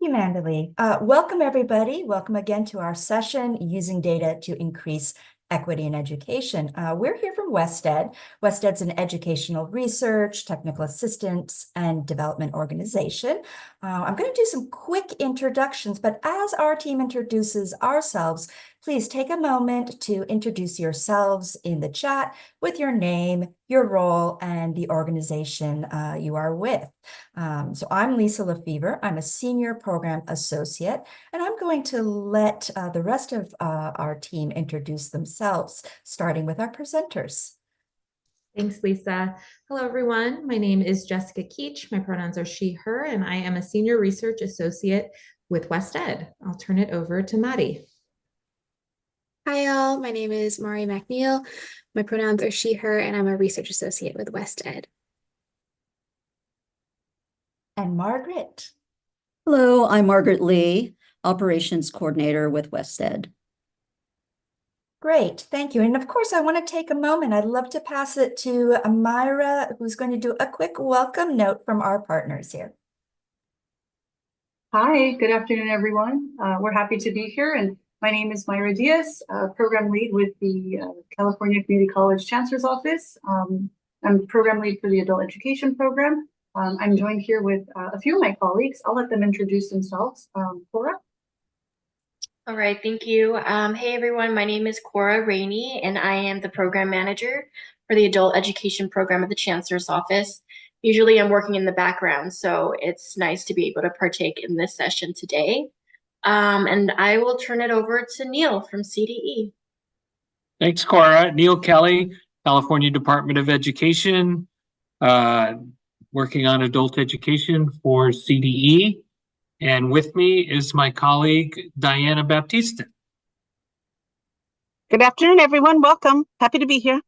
you, Mandalee. Welcome, everybody. Welcome again to our session, Using Data to Increase Equity in Education. We're here from WestEd. WestEd's an educational research, technical assistance, and development organization. I'm going to do some quick introductions, but as our team introduces ourselves, please take a moment to introduce yourselves in the chat with your name, your role, and the organization you are with. So I'm Lisa Lefevre. I'm a senior program associate, and I'm going to let the rest of our team introduce themselves, starting with our presenters. Thanks, Lisa. Hello, everyone. My name is Jessica Keach. My pronouns are she, her, and I am a senior research associate with WestEd. I'll turn it over to Maddie. Hi, all. My name is Mari McNeil. My pronouns are she, her, and I'm a research associate with WestEd. And Margaret. Hello, I'm Margaret Lee, Operations Coordinator with WestEd. Great, thank you. And of course, I want to take a moment. I'd love to pass it to Myra, who's going to do a quick welcome note from our partners here. Hi, good afternoon, everyone. We're happy to be here. And my name is Myra Diaz, program lead with the California Community College Chancellor's Office. I'm program lead for the adult education program. I'm joined here with a few of my colleagues. I'll let them introduce themselves. Cora? All right, thank you. Hey, everyone. My name is Cora Rainey, and I am the program manager for the adult education program at the Chancellor's Office. Usually I'm working in the background, so it's nice to be able to partake in this session today. And I will turn it over to Neil from CDE. Thanks, Cora. Neil Kelly, California Department of Education, working on adult education for CDE. And with me is my colleague, Diana Baptista. Good afternoon, everyone. Welcome. Happy to be here.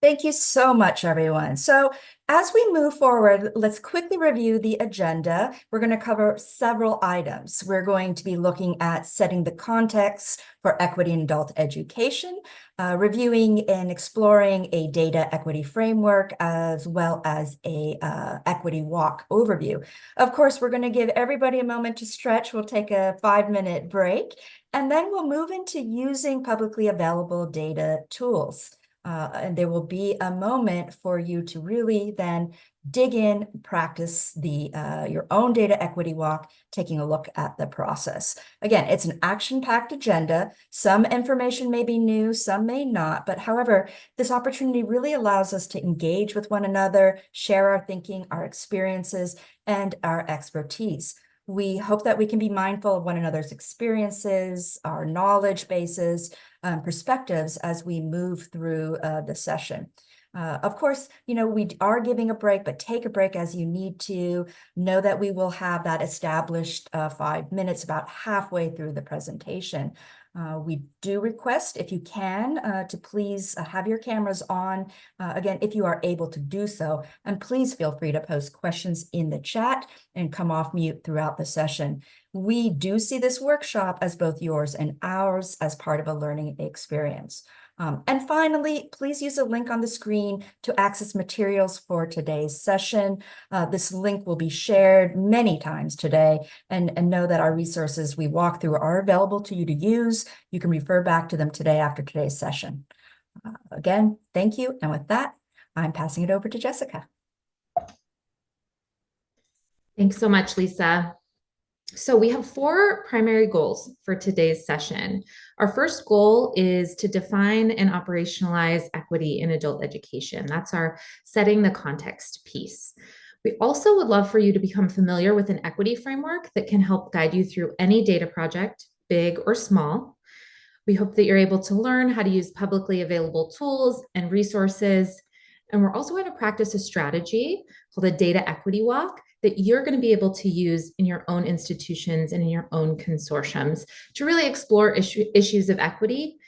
Thank you so much, everyone. So as we move forward, let's quickly review the agenda. We're going to cover several items. We're going to be looking at setting the context for equity in adult education, reviewing and exploring a data equity framework, as well as a equity walk overview. Of course, we're going to give everybody a moment to stretch. We'll take a 5-minute break, and then we'll move into using publicly available data tools. And there will be a moment for you to really then dig in, practice your own data equity walk, taking a look at the process. Again, it's an action-packed agenda. Some information may be new, some may not, but however, this opportunity really allows us to engage with one another, share our thinking, our experiences, and our expertise. We hope that we can be mindful of one another's experiences, our knowledge bases, perspectives as we move through the session. Of course, we are giving a break, but take a break as you need to. Know that we will have that established 5 minutes about halfway through the presentation. We do request, if you can, to please have your cameras on, again, if you are able to do so, and please feel free to post questions in the chat and come off mute throughout the session. We do see this workshop as both yours and ours as part of a learning experience. And finally, please use a link on the screen to access materials for today's session. This link will be shared many times today, and know that our resources we walk through are available to you to use. You can refer back to them today after today's session. Again, thank you. And with that, I'm passing it over to Jessica. Thanks so much, Lisa. So we have 4 primary goals for today's session. Our first goal is to define and operationalize equity in adult education. That's our setting the context piece. We also would love for you to become familiar with an equity framework that can help guide you through any data project, big or small. We hope that you're able to learn how to use publicly available tools and resources. And we're also going to practice a strategy called a data equity walk that you're going to be able to use in your own institutions and in your own consortiums to really explore issues of equity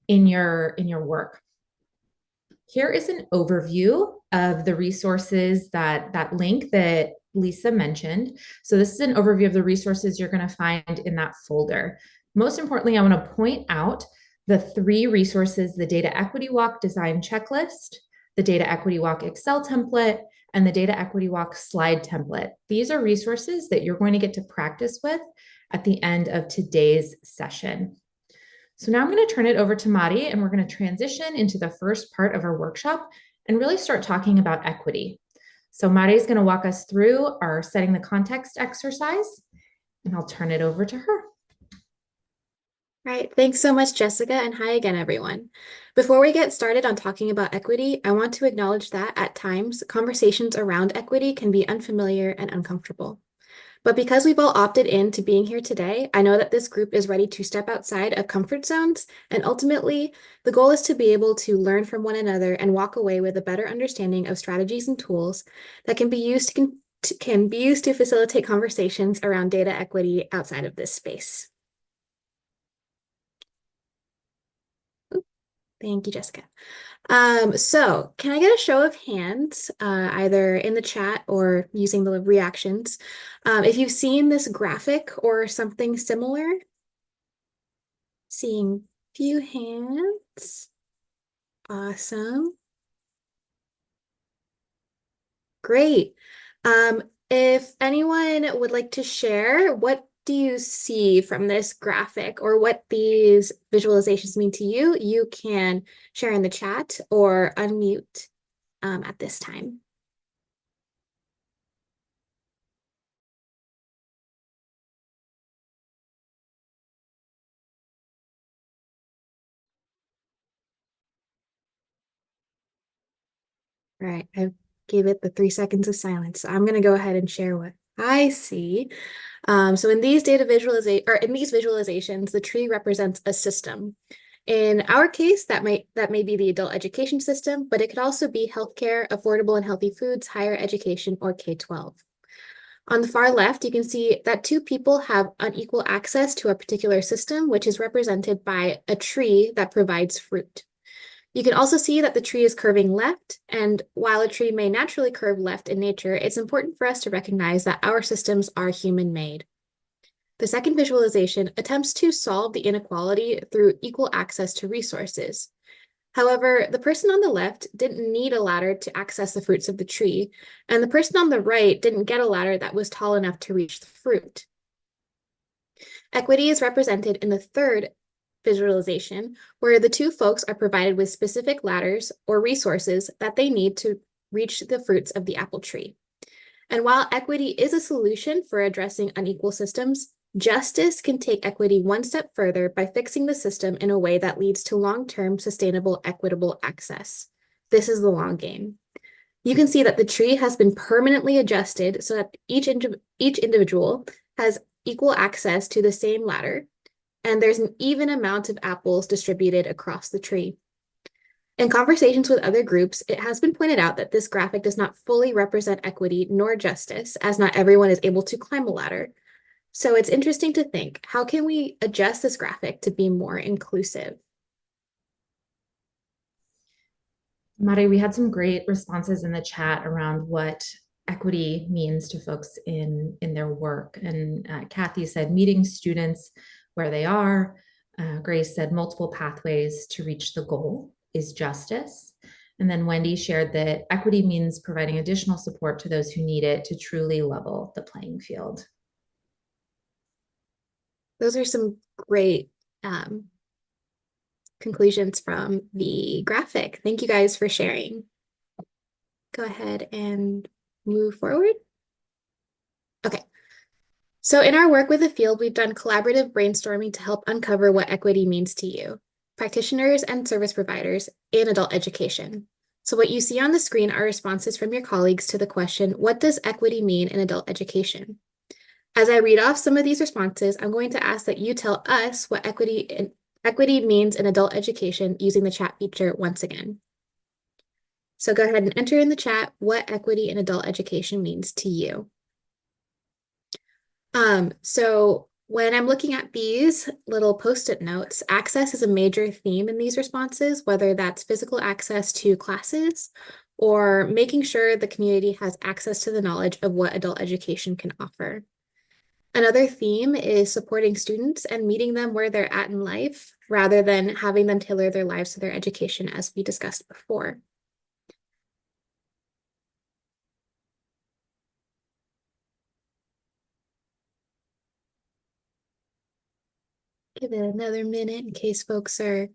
in your work. Here is an overview of the resources, that link that Lisa mentioned. So this is an overview of the resources you're going to find in that folder. Most importantly, I want to point out the 3 resources: the Data Equity Walk Design Checklist, the Data Equity Walk Excel template, and the Data Equity Walk slide template. These are resources that you're going to get to practice with at the end of today's session. So now I'm going to turn it over to Mari, and we're going to transition into the first part of our workshop and really start talking about equity. So Mari is going to walk us through our setting the context exercise, and I'll turn it over to her. All right, thanks so much, Jessica, and hi again, everyone. Before we get started on talking about equity, I want to acknowledge that at times, conversations around equity can be unfamiliar and uncomfortable. But because we've all opted in to being here today, I know that this group is ready to step outside of comfort zones, and ultimately, the goal is to be able to learn from one another and walk away with a better understanding of strategies and tools that can be used to facilitate conversations around data equity outside of this space. Thank you, Jessica. So can I get a show of hands, either in the chat or using the reactions, if you've seen this graphic or something similar? Seeing few hands. Awesome. Great. If anyone would like to share, what do you see from this graphic or what these visualizations mean to you? You can share in the chat or unmute at this time. All right, I gave it the 3 seconds of silence. So I'm going to go ahead and share what I see. So in these visualizations, the tree represents a system. In our case, that may be the adult education system, but it could also be healthcare, affordable and healthy foods, higher education, or K-12. On the far left, you can see that two people have unequal access to a particular system, which is represented by a tree that provides fruit. You can also see that the tree is curving left, and while a tree may naturally curve left in nature, it's important for us to recognize that our systems are human-made. The second visualization attempts to solve the inequality through equal access to resources. However, the person on the left didn't need a ladder to access the fruits of the tree, and the person on the right didn't get a ladder that was tall enough to reach the fruit. Equity is represented in the third visualization, where the two folks are provided with specific ladders or resources that they need to reach the fruits of the apple tree. And while equity is a solution for addressing unequal systems, justice can take equity one step further by fixing the system in a way that leads to long-term, sustainable, equitable access. This is the long game. You can see that the tree has been permanently adjusted so that each individual has equal access to the same ladder, and there's an even amount of apples distributed across the tree. In conversations with other groups, it has been pointed out that this graphic does not fully represent equity nor justice, as not everyone is able to climb a ladder. So it's interesting to think, how can we adjust this graphic to be more inclusive? Mari, we had some great responses in the chat around what equity means to folks in their work. And Kathy said, meeting students where they are. Grace said, multiple pathways to reach the goal is justice. And then Wendy shared that equity means providing additional support to those who need it to truly level the playing field. Those are some great conclusions from the graphic. Thank you guys for sharing. Go ahead and move forward. Okay. So in our work with the field, we've done collaborative brainstorming to help uncover what equity means to you, practitioners and service providers in adult education. So what you see on the screen are responses from your colleagues to the question, what does equity mean in adult education? As I read off some of these responses, I'm going to ask that you tell us what equity means in adult education using the chat feature once again. So go ahead and enter in the chat what equity in adult education means to you. So when I'm looking at these little post-it notes, access is a major theme in these responses, whether that's physical access to classes or making sure the community has access to the knowledge of what adult education can offer. Another theme is supporting students and meeting them where they're at in life, rather than having them tailor their lives to their education, as we discussed before. Give it another minute in case folks are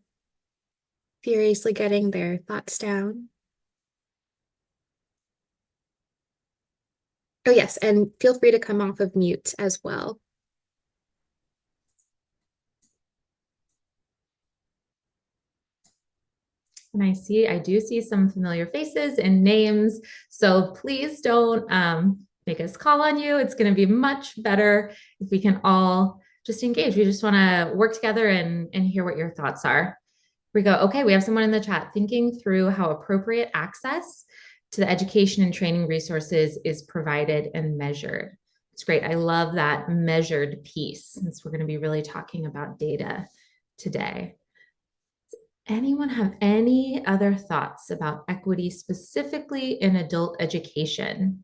furiously getting their thoughts down. Oh, yes, and feel free to come off of mute as well. And I do see some familiar faces and names. So please don't make us call on you. It's going to be much better if we can all just engage. We just want to work together and hear what your thoughts are. Here we go. Okay, we have someone in the chat thinking through how appropriate access to the education and training resources is provided and measured. It's great. I love that measured piece, since we're going to be really talking about data today. Anyone have any other thoughts about equity specifically in adult education?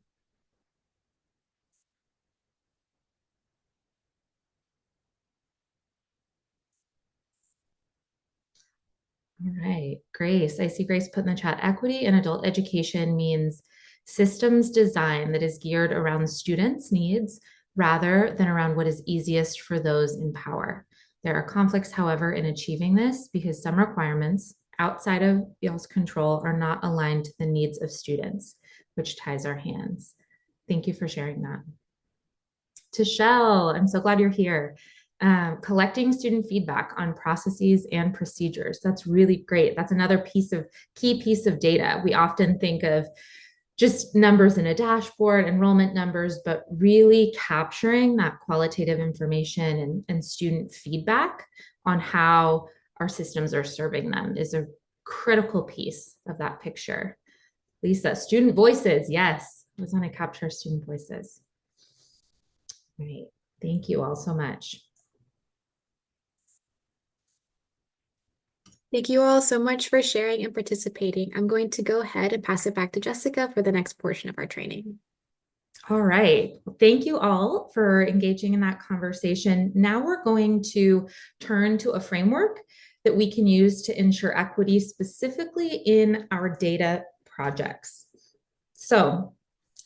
All right, Grace, I see Grace put in the chat, equity in adult education means systems design that is geared around students' needs rather than around what is easiest for those in power. There are conflicts, however, in achieving this because some requirements outside of y'all's control are not aligned to the needs of students, which ties our hands. Thank you for sharing that. Tishelle, I'm so glad you're here. Collecting student feedback on processes and procedures. That's really great. That's another key piece of data. We often think of just numbers in a dashboard, enrollment numbers, but really capturing that qualitative information and student feedback on how our systems are serving them is a critical piece of that picture. Lisa, student voices. Yes, I was going to capture student voices. All right. Thank you all so much. Thank you all so much for sharing and participating. I'm going to go ahead and pass it back to Jessica for the next portion of our training. All right. Thank you all for engaging in that conversation. Now we're going to turn to a framework that we can use to ensure equity specifically in our data projects. So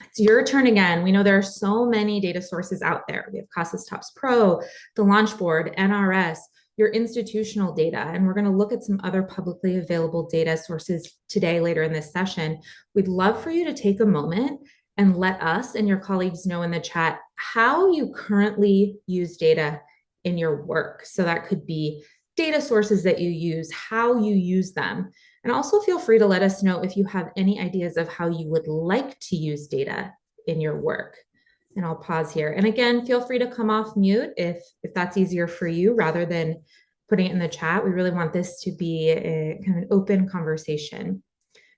it's your turn again. We know there are so many data sources out there. We have CASAS TOPS Pro, the Launchboard, NRS, your institutional data, and we're going to look at some other publicly available data sources today later in this session. We'd love for you to take a moment and let us and your colleagues know in the chat how you currently use data in your work. So that could be data sources that you use, how you use them. And also feel free to let us know if you have any ideas of how you would like to use data in your work. And I'll pause here. And again, feel free to come off mute if that's easier for you rather than putting it in the chat. We really want this to be a kind of an open conversation.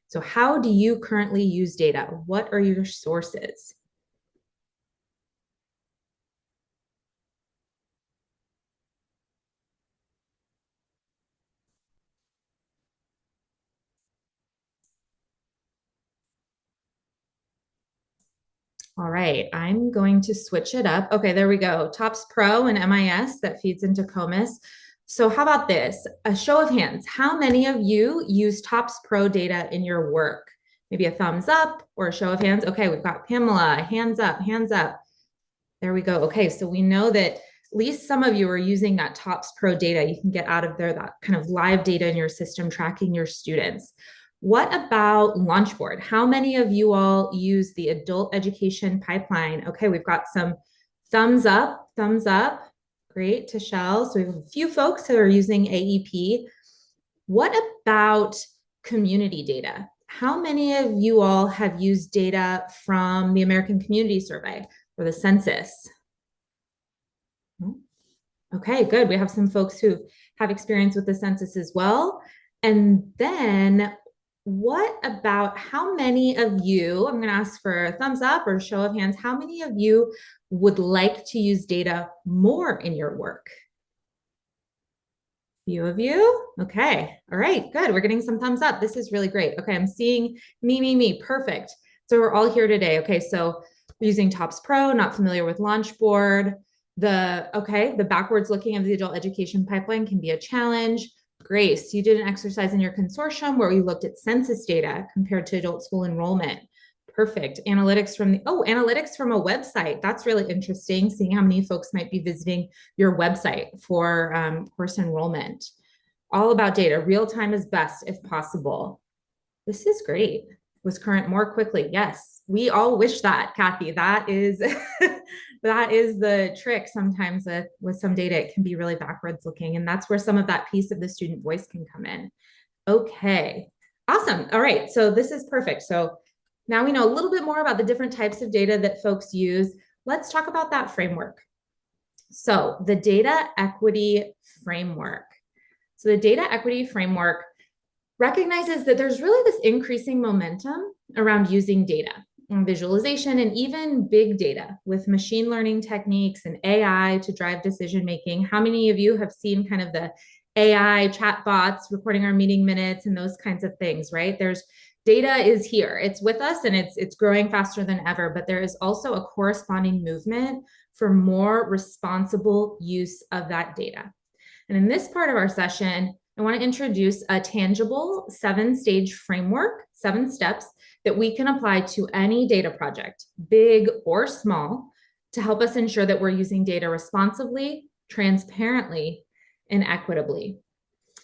So how do you currently use data? What are your sources? All right, I'm going to switch it up. Okay, there we go. TOPS Pro and MIS that feeds into COMIS. So how about this? A show of hands. How many of you use TOPS Pro data in your work? Maybe a thumbs up or a show of hands. Okay, we've got Pamela, hands up, hands up. There we go. Okay, so we know that at least some of you are using that TOPS Pro data. You can get out of there that kind of live data in your system, tracking your students. What about Launchboard? How many of you all use the adult education pipeline? Okay, we've got some thumbs up, thumbs up. Great, Tishelle. So we have a few folks who are using AEP. What about community data? How many of you all have used data from the American Community Survey or the census? Okay, good. We have some folks who have experience with the census as well. And then what about how many of you, I'm going to ask for a thumbs up or a show of hands, how many of you would like to use data more in your work? Few of you? Okay. All right, good. We're getting some thumbs up. This is really great. Okay, I'm seeing me. Perfect. So we're all here today. Okay, so we're using TOPS Pro, not familiar with Launchboard. The backwards looking of the adult education pipeline can be a challenge. Grace, you did an exercise in your consortium where we looked at census data compared to adult school enrollment. Perfect. Analytics from analytics from a website. That's really interesting, seeing how many folks might be visiting your website for course enrollment. All about data. Real time is best if possible. This is great. Was current more quickly. Yes, we all wish that, Kathy. That is that is the trick. Sometimes with some data, it can be really backwards looking, and that's where some of that piece of the student voice can come in. Okay, awesome. All right, so this is perfect. So now we know a little bit more about the different types of data that folks use. Let's talk about that framework. So the data equity framework. So the data equity framework recognizes that there's really this increasing momentum around using data and visualization and even big data with machine learning techniques and AI to drive decision making. How many of you have seen kind of the AI chatbots recording our meeting minutes and those kinds of things, right? There's data is here, it's with us, and it's growing faster than ever, but there is also a corresponding movement for more responsible use of that data. And in this part of our session, I want to introduce a tangible 7-stage framework, 7 steps that we can apply to any data project, big or small, to help us ensure that we're using data responsibly, transparently, and equitably.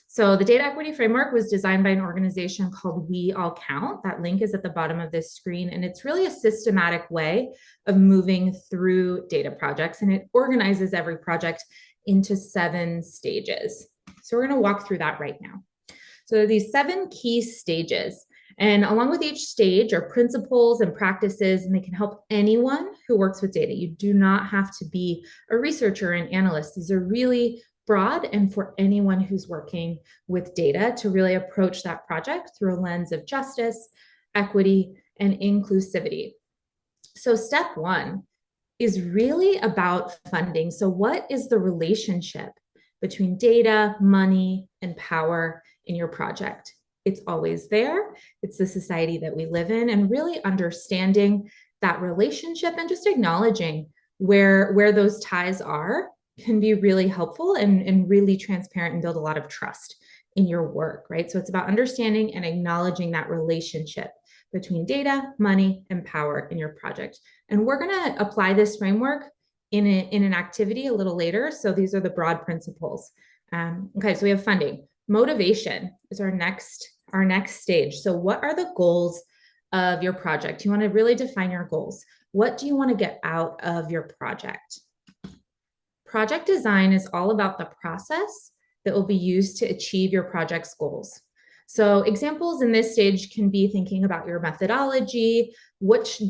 So the data equity framework was designed by an organization called We All Count. That link is at the bottom of this screen, and it's really a systematic way of moving through data projects, and it organizes every project into 7 stages. So we're going to walk through that right now. So there are these 7 key stages, and along with each stage are principles and practices, and they can help anyone who works with data. You do not have to be a researcher or an analyst. These are really broad and for anyone who's working with data to really approach that project through a lens of justice, equity, and inclusivity. So step 1 is really about funding. So what is the relationship between data, money, and power in your project? It's always there. It's the society that we live in, and really understanding that relationship and just acknowledging where those ties are can be really helpful and really transparent and build a lot of trust in your work, right? So it's about understanding and acknowledging that relationship between data, money, and power in your project. And we're going to apply this framework in an activity a little later. So these are the broad principles. Okay, so we have funding. Motivation is our next stage. So what are the goals of your project? You want to really define your goals. What do you want to get out of your project? Project design is all about the process that will be used to achieve your project's goals. So examples in this stage can be thinking about your methodology, which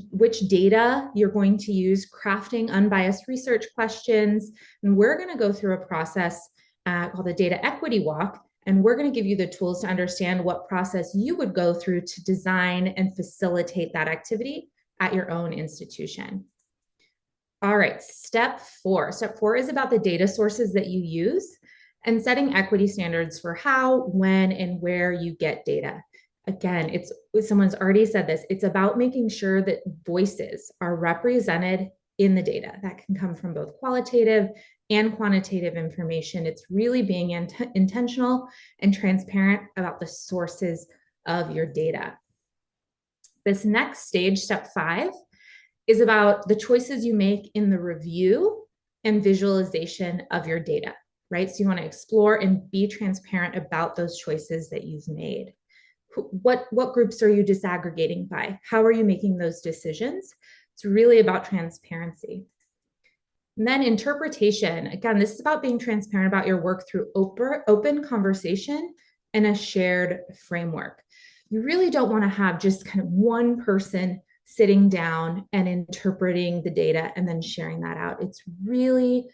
data you're going to use, crafting unbiased research questions. And we're going to go through a process called the Data Equity Walk, and we're going to give you the tools to understand what process you would go through to design and facilitate that activity at your own institution. All right, step 4. Step 4 is about the data sources that you use and setting equity standards for how, when, and where you get data. Again, someone's already said this, it's about making sure that voices are represented in the data. That can come from both qualitative and quantitative information. It's really being intentional and transparent about the sources of your data. This next stage, step 5, is about the choices you make in the review and visualization of your data, right? So you want to explore and be transparent about those choices that you've made. What groups are you disaggregating by? How are you making those decisions? It's really about transparency. And then interpretation. Again, this is about being transparent about your work through open conversation and a shared framework. You really don't want to have just kind of one person sitting down and interpreting the data and then sharing that out. It's really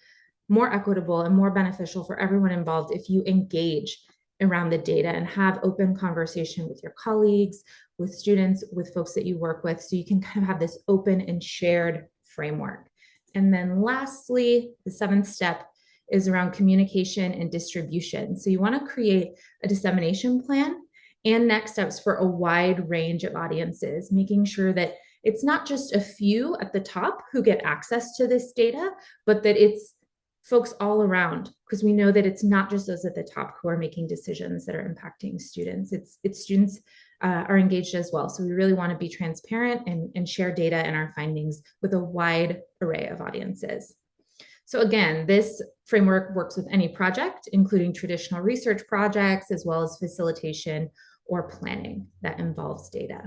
more equitable and more beneficial for everyone involved if you engage around the data and have open conversation with your colleagues, with students, with folks that you work with, so you can kind of have this open and shared framework. And then lastly, the 7th step is around communication and distribution. So you want to create a dissemination plan and next steps for a wide range of audiences, making sure that it's not just a few at the top who get access to this data, but that it's folks all around, because we know that it's not just those at the top who are making decisions that are impacting students. It's students are engaged as well. So we really want to be transparent and share data and our findings with a wide array of audiences. So again, this framework works with any project, including traditional research projects, as well as facilitation or planning that involves data.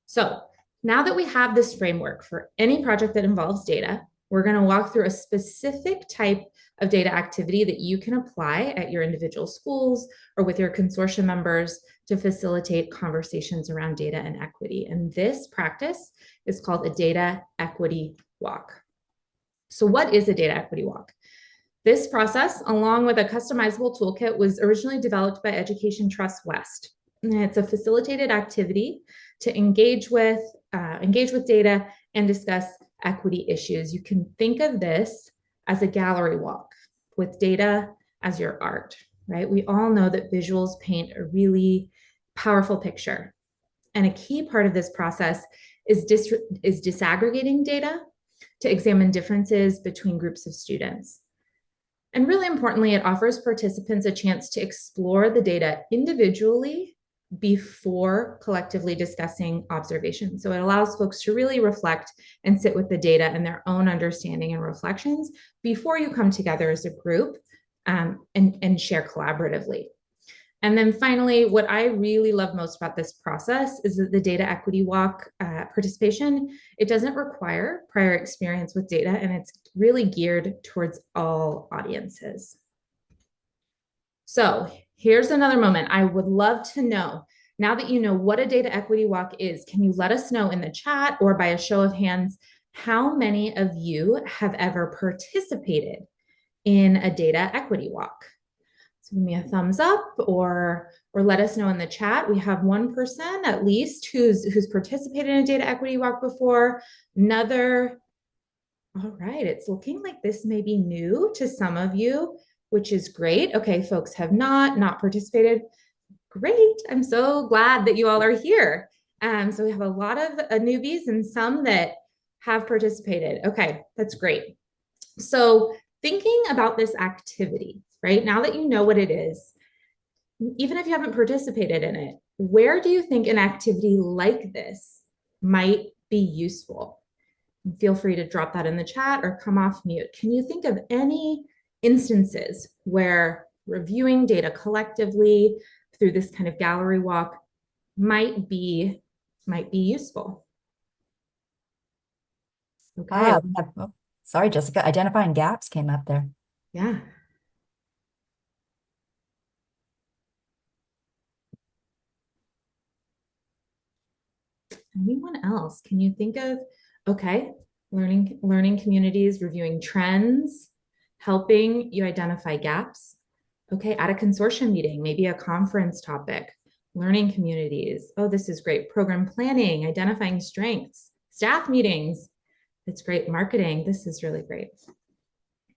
So now that we have this framework for any project that involves data, we're going to walk through a specific type of data activity that you can apply at your individual schools or with your consortium members to facilitate conversations around data and equity. And this practice is called a data equity walk. So what is a data equity walk? This process, along with a customizable toolkit, was originally developed by Education Trust West. And it's a facilitated activity to engage with data and discuss equity issues. You can think of this as a gallery walk with data as your art, right? We all know that visuals paint a really powerful picture. And a key part of this process is disaggregating data to examine differences between groups of students. And really importantly, it offers participants a chance to explore the data individually before collectively discussing observations. So it allows folks to really reflect and sit with the data and their own understanding and reflections before you come together as a group and share collaboratively. And then finally, what I really love most about this process is that the data equity walk participation, it doesn't require prior experience with data, and it's really geared towards all audiences. So here's another moment. I would love to know, now that you know what a data equity walk is, can you let us know in the chat or by a show of hands, how many of you have ever participated in a data equity walk? So give me a thumbs up or let us know in the chat. We have one person at least who's participated in a data equity walk before. Another, all right, it's looking like this may be new to some of you, which is great. Okay, folks have not participated. Great, I'm so glad that you all are here. So we have a lot of newbies and some that have participated. Okay, that's great. So thinking about this activity, right? Now that you know what it is, even if you haven't participated in it, where do you think an activity like this might be useful? And feel free to drop that in the chat or come off mute. Can you think of any instances where reviewing data collectively through this kind of gallery walk might be useful? Okay. Sorry, Jessica, identifying gaps came up there. Yeah. Anyone else? Can you think of, okay, learning communities, reviewing trends, helping you identify gaps. Okay, at a consortium meeting, maybe a conference topic, learning communities. Oh, this is great. Program planning, identifying strengths, staff meetings. It's great. Marketing. This is really great.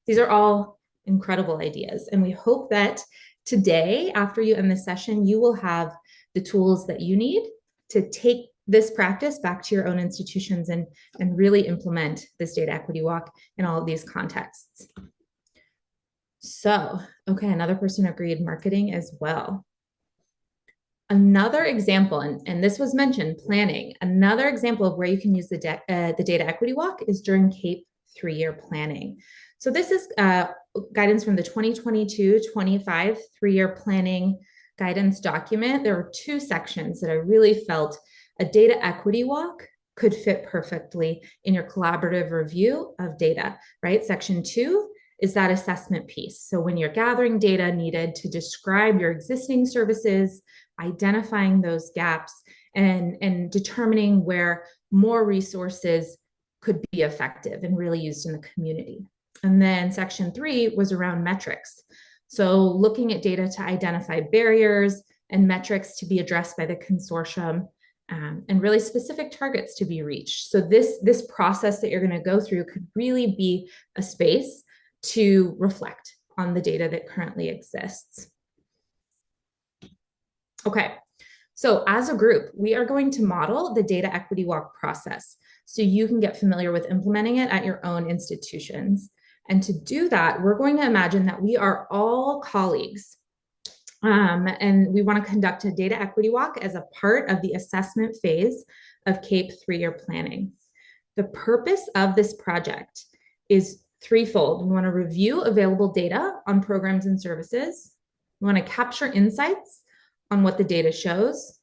These are all incredible ideas. And we hope that today, after you end this session, you will have the tools that you need to take this practice back to your own institutions and really implement this data equity walk in all of these contexts. So, okay, another person agreed, marketing as well. Another example, and this was mentioned, planning. Another example of where you can use the data equity walk is during CAPE 3-year planning. So this is guidance from the 2022-25 3-year planning guidance document. There were 2 sections that I really felt a data equity walk could fit perfectly in your collaborative review of data, right? Section 2 is that assessment piece. So when you're gathering data needed to describe your existing services, identifying those gaps and determining where more resources could be effective and really used in the community. And then section 3 was around metrics. So looking at data to identify barriers and metrics to be addressed by the consortium and really specific targets to be reached. So this process that you're going to go through could really be a space to reflect on the data that currently exists. Okay, so as a group, we are going to model the data equity walk process so you can get familiar with implementing it at your own institutions. And to do that, we're going to imagine that we are all colleagues And we want to conduct a data equity walk as a part of the assessment phase of CAPE 3-year planning. The purpose of this project is threefold. We want to review available data on programs and services. We want to capture insights on what the data shows.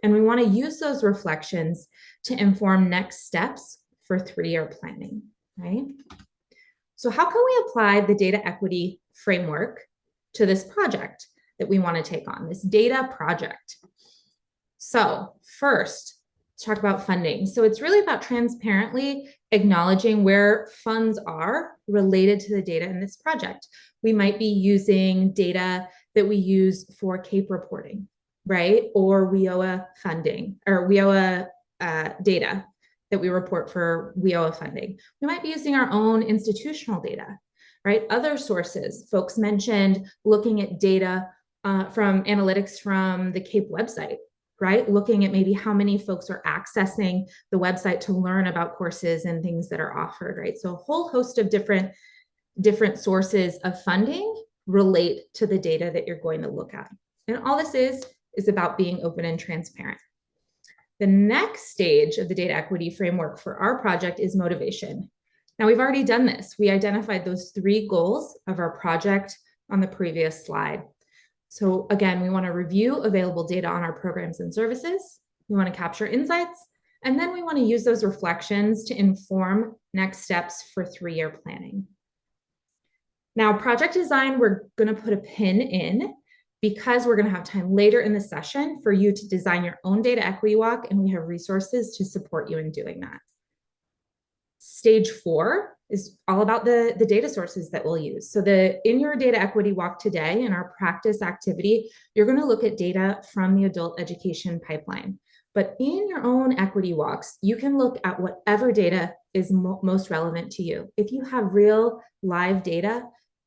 And we want to use those reflections to inform next steps for 3-year planning, right? So how can we apply the data equity framework to this project that we want to take on, this data project? So first, let's talk about funding. So it's really about transparently acknowledging where funds are related to the data in this project. We might be using data that we use for CAPE reporting, right? Or WIOA funding, or WIOA data that we report for WIOA funding. We might be using our own institutional data, right? Other sources, folks mentioned looking at data from analytics from the CAPE website, right? Looking at maybe how many folks are accessing the website to learn about courses and things that are offered, right? So a whole host of different sources of funding relate to the data that you're going to look at. And all this is about being open and transparent. The next stage of the data equity framework for our project is motivation. Now, we've already done this. We identified those 3 goals of our project on the previous slide. So again, we want to review available data on our programs and services. We want to capture insights, and then we want to use those reflections to inform next steps for 3-year planning. Now, project design, we're going to put a pin in because we're going to have time later in the session for you to design your own data equity walk, and we have resources to support you in doing that. Stage 4 is all about the data sources that we'll use. So in your data equity walk today, in our practice activity, you're going to look at data from the adult education pipeline. But in your own equity walks, you can look at whatever data is most relevant to you. If you have real live data,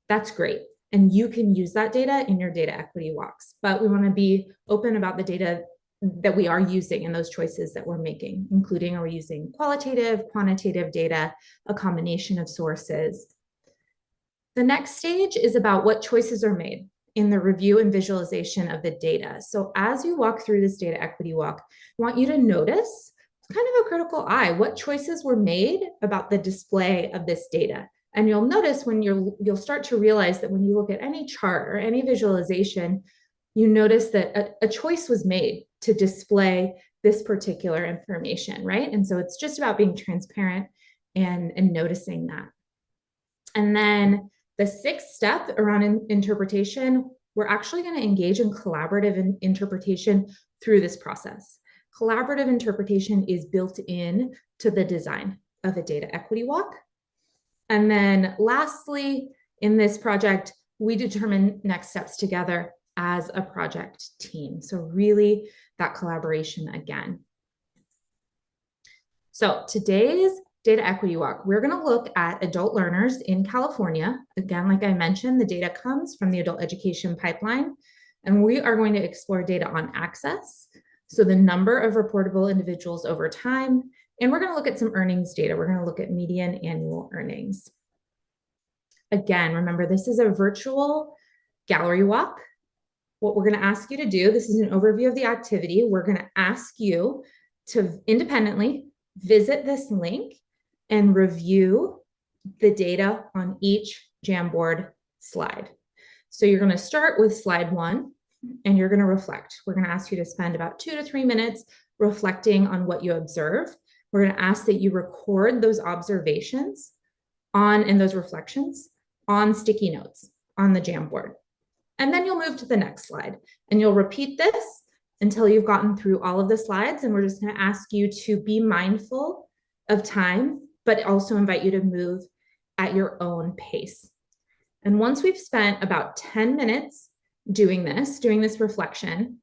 that's great. And you can use that data in your data equity walks. But we want to be open about the data that we are using and those choices that we're making, including are we using qualitative, quantitative data, a combination of sources. The next stage is about what choices are made in the review and visualization of the data. So as you walk through this data equity walk, I want you to notice, kind of a critical eye, what choices were made about the display of this data. And you'll notice when you'll start to realize that when you look at any chart or any visualization, you notice that a choice was made to display this particular information, right? And so it's just about being transparent and noticing that. And then the 6th step around interpretation, we're actually going to engage in collaborative interpretation through this process. Collaborative interpretation is built in to the design of a data equity walk. And then lastly, in this project, we determine next steps together as a project team. So really that collaboration again. So today's data equity walk, we're going to look at adult learners in California. Again, like I mentioned, the data comes from the adult education pipeline, and we are going to explore data on access. So the number of reportable individuals over time, and we're going to look at some earnings data. We're going to look at median annual earnings. Again, remember, this is a virtual gallery walk. What we're going to ask you to do, this is an overview of the activity. We're going to ask you to independently visit this link and review the data on each Jamboard slide. So you're going to start with slide 1 and you're going to reflect. We're going to ask you to spend about 2 to 3 minutes reflecting on what you observe. We're going to ask that you record those observations and those reflections on sticky notes on the Jamboard. And then you'll move to the next slide and you'll repeat this until you've gotten through all of the slides. And we're just going to ask you to be mindful of time, but also invite you to move at your own pace. And once we've spent about 10 minutes doing this reflection,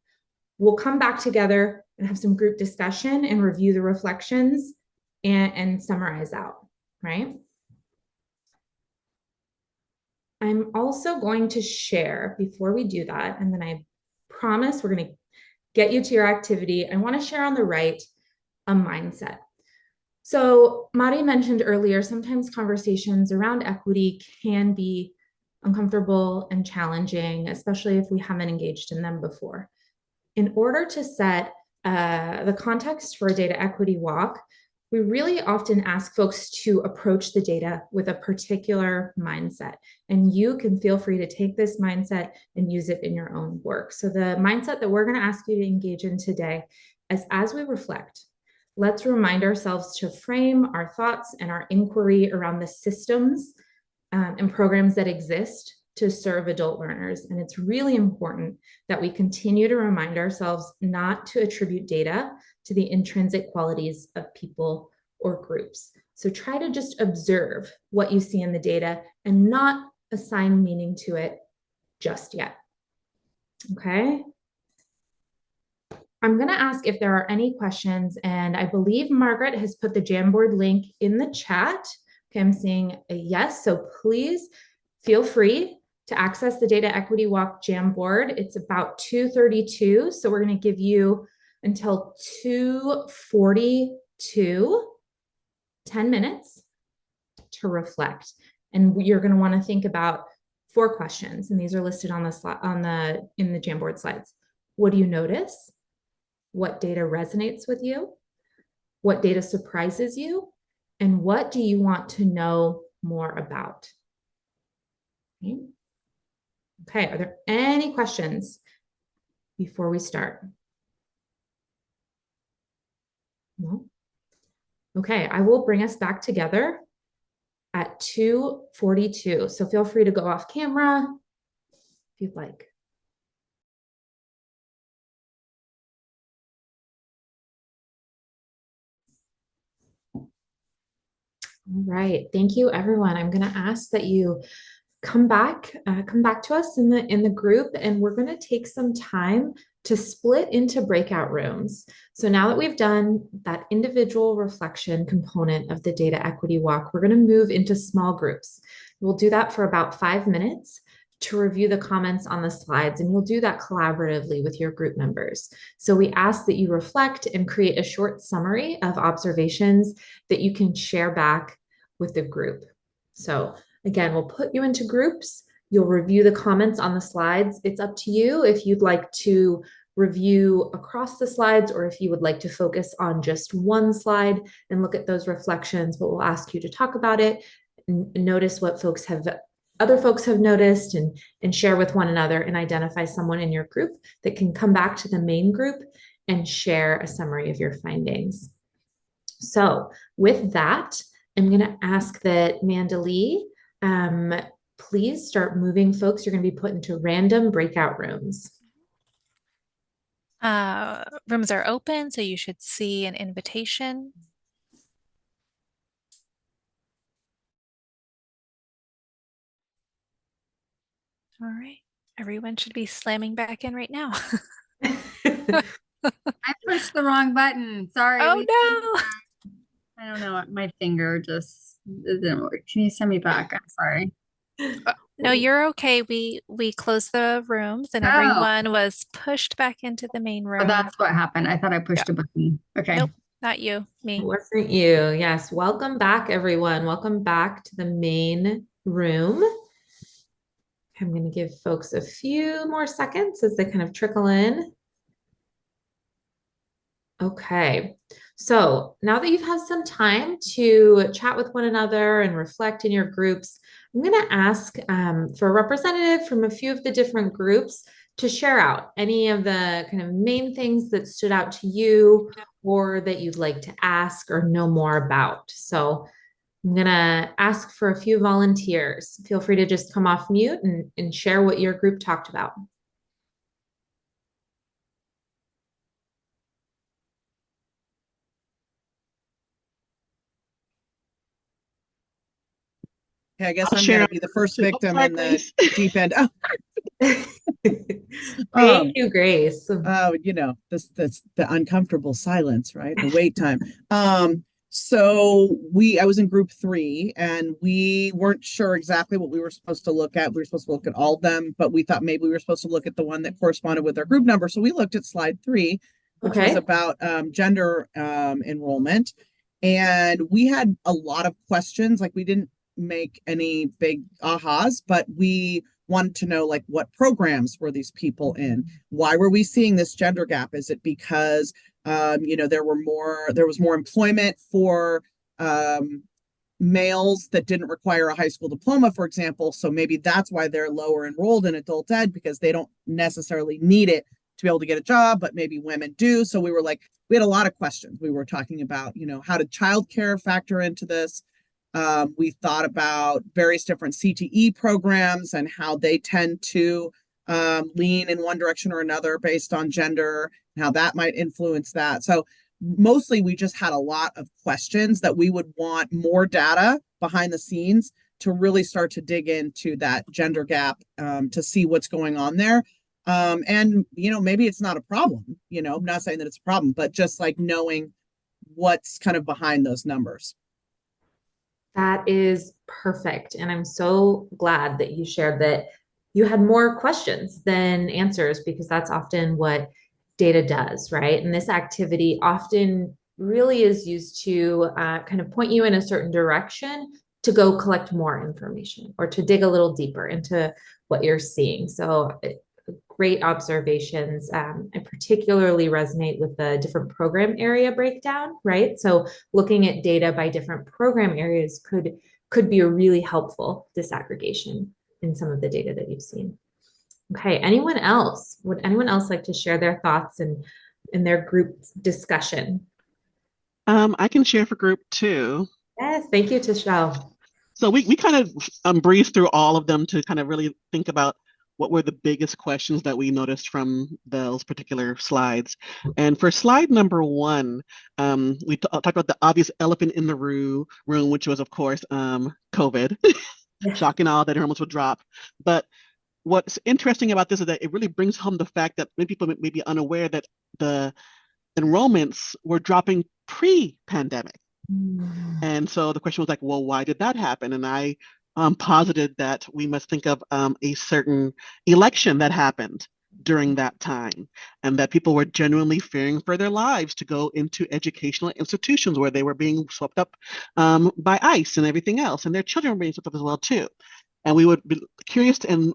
we'll come back together and have some group discussion and review the reflections and summarize out, right? I'm also going to share, before we do that, and then I promise we're going to get you to your activity, I want to share on the right a mindset. So Mari mentioned earlier, sometimes conversations around equity can be uncomfortable and challenging, especially if we haven't engaged in them before. In order to set the context for a data equity walk, we really often ask folks to approach the data with a particular mindset. And you can feel free to take this mindset and use it in your own work. So the mindset that we're going to ask you to engage in today is, as we reflect, let's remind ourselves to frame our thoughts and our inquiry around the systems and programs that exist to serve adult learners. And it's really important that we continue to remind ourselves not to attribute data to the intrinsic qualities of people or groups. So try to just observe what you see in the data and not assign meaning to it just yet. Okay. I'm going to ask if there are any questions, and I believe Margaret has put the Jamboard link in the chat. Okay, I'm seeing a yes, so please feel free to access the Data Equity Walk Jamboard. It's about 2:32, so we're going to give you until 2:42, 10 minutes to reflect. And you're going to want to think about 4 questions, and these are listed on the in the Jamboard slides. What do you notice? What data resonates with you? What data surprises you? And what do you want to know more about? Okay, are there any questions before we start? No? Okay, I will bring us back together at 2:42. So feel free to go off camera if you'd like. All right, thank you, everyone. I'm going to ask that you come back to us in the group, and we're going to take some time to split into breakout rooms. So now that we've done that individual reflection component of the data equity walk, we're going to move into small groups. We'll do that for about 5 minutes to review the comments on the slides, and you'll do that collaboratively with your group members. So we ask that you reflect and create a short summary of observations that you can share back with the group. So again, we'll put you into groups. You'll review the comments on the slides. It's up to you if you'd like to review across the slides or if you would like to focus on just one slide and look at those reflections, but we'll ask you to talk about it and notice what other folks have noticed and share with one another, and identify someone in your group that can come back to the main group and share a summary of your findings. So with that, I'm going to ask that Mandalee, please start moving folks. You're going to be put into random breakout rooms. Rooms are open, so you should see an invitation. All right, everyone should be slamming back in right now. I pushed the wrong button. Sorry. Oh no. I don't know. My finger just didn't work. Can you send me back? I'm sorry. No, you're okay. We closed the rooms and everyone was pushed back into the main room. Oh, that's what happened. I thought I pushed a button. Okay. Nope, not you, me. It wasn't you. Yes. Welcome back, everyone. Welcome back to the main room. I'm going to give folks a few more seconds as they kind of trickle in. Okay. So now that you've had some time to chat with one another and reflect in your groups, I'm going to ask for a representative from a few of the different groups to share out any of the kind of main things that stood out to you or that you'd like to ask or know more about. So I'm going to ask for a few volunteers. Feel free to just come off mute and share what your group talked about. Okay, I guess I'm going to be the first victim in the deep end. Thank you, Grace. You know, that's the uncomfortable silence, right? The wait time. So I was in group 3 and we weren't sure exactly what we were supposed to look at. We were supposed to look at all of them, but we thought maybe we were supposed to look at the one that corresponded with our group number. So we looked at slide 3, which was about gender enrollment. And we had a lot of questions. Like we didn't make any big ahas, but we wanted to know, like, what programs were these people in? Why were we seeing this gender gap? Is it because there was more employment for males that didn't require a high school diploma, for example? So maybe that's why they're lower enrolled in adult ed, because they don't necessarily need it to be able to get a job, but maybe women do. So we had a lot of questions. We were talking about, how did childcare factor into this? We thought about various different CTE programs and how they tend to lean in one direction or another based on gender, and how that might influence that. So mostly we just had a lot of questions that we would want more data behind the scenes to really start to dig into that gender gap, to see what's going on there. And maybe it's not a problem, I'm not saying that it's a problem, but just like knowing what's kind of behind those numbers. That is perfect. And I'm so glad that you shared that you had more questions than answers, because that's often what data does, right? And this activity often really is used to kind of point you in a certain direction to go collect more information or to dig a little deeper into what you're seeing. So great observations. I particularly resonate with the different program area breakdown, right? So looking at data by different program areas could be a really helpful disaggregation in some of the data that you've seen. Okay, anyone else? Would anyone else like to share their thoughts in their group discussion? I can share for group 2. Yes, thank you, Tishelle. So we kind of breezed through all of them to kind of really think about what were the biggest questions that we noticed from those particular slides. And for slide number 1, we talked about the obvious elephant in the room, which was, of course, COVID. Shocking all that enrollments would drop. But what's interesting about this is that it really brings home the fact that many people may be unaware that the enrollments were dropping pre-pandemic. And so the question was like, well, why did that happen? And I posited that we must think of a certain election that happened during that time, and that people were genuinely fearing for their lives to go into educational institutions where they were being swept up by ICE and everything else, and their children were being swept up as well too. And we would be curious and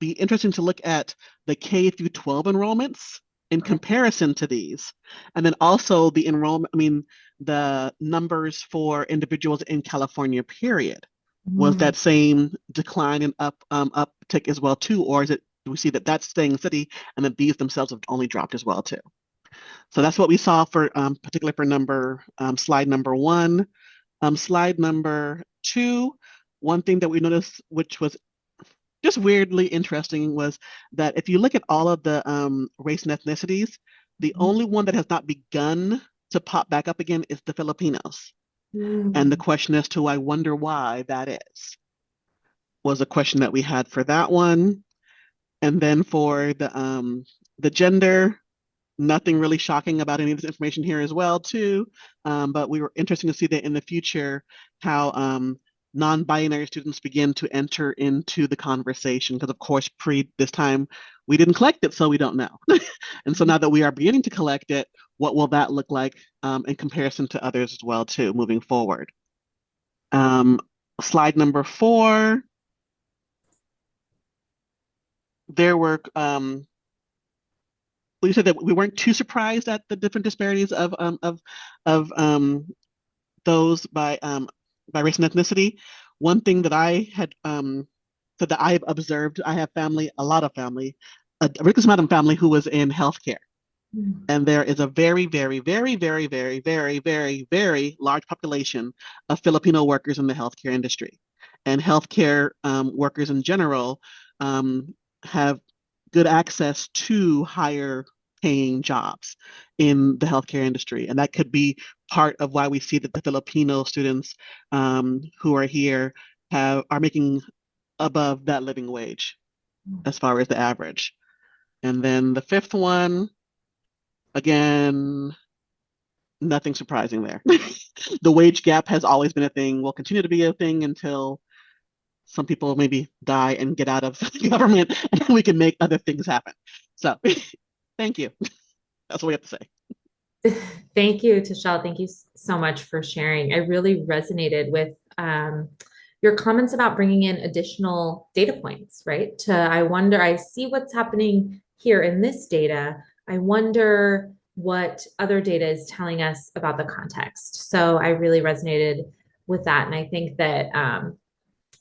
be interesting to look at the K through 12 enrollments in comparison to these, and then also the the numbers for individuals in California, period. Was that same decline and uptick as well too, or do we see that that's staying steady and that these themselves have only dropped as well too? So that's what we saw for particularly for slide number 1. Slide number 2, one thing that we noticed, which was just weirdly interesting, was that if you look at all of the race and ethnicities, the only one that has not begun to pop back up again is the Filipinos. And the question as to I wonder why that is, was a question that we had for that one. And then for the gender, nothing really shocking about any of this information here as well too. But we were interested to see that in the future how non-binary students begin to enter into the conversation, because of course this time we didn't collect it, so we don't know. And so now that we are beginning to collect it, what will that look like in comparison to others as well too, moving forward? Slide number 4. There were, we said that we weren't too surprised at the different disparities of those by race and ethnicity. One thing that I had said that I've observed, I have family, a lot of family, a ridiculous amount of family who was in healthcare. And there is a very, very, very, very, very, very, very, very large population of Filipino workers in the healthcare industry. And healthcare workers in general have good access to higher paying jobs in the healthcare industry. And that could be part of why we see that the Filipino students who are here are making above that living wage as far as the average. And then the 5th one, again, nothing surprising there. The wage gap has always been a thing, will continue to be a thing until some people maybe die and get out of the government, and then we can make other things happen. So thank you. That's what we have to say. Thank you, Tishelle. Thank you so much for sharing. I really resonated with your comments about bringing in additional data points, right? I see what's happening here in this data. I wonder what other data is telling us about the context. So I really resonated with that. And I think that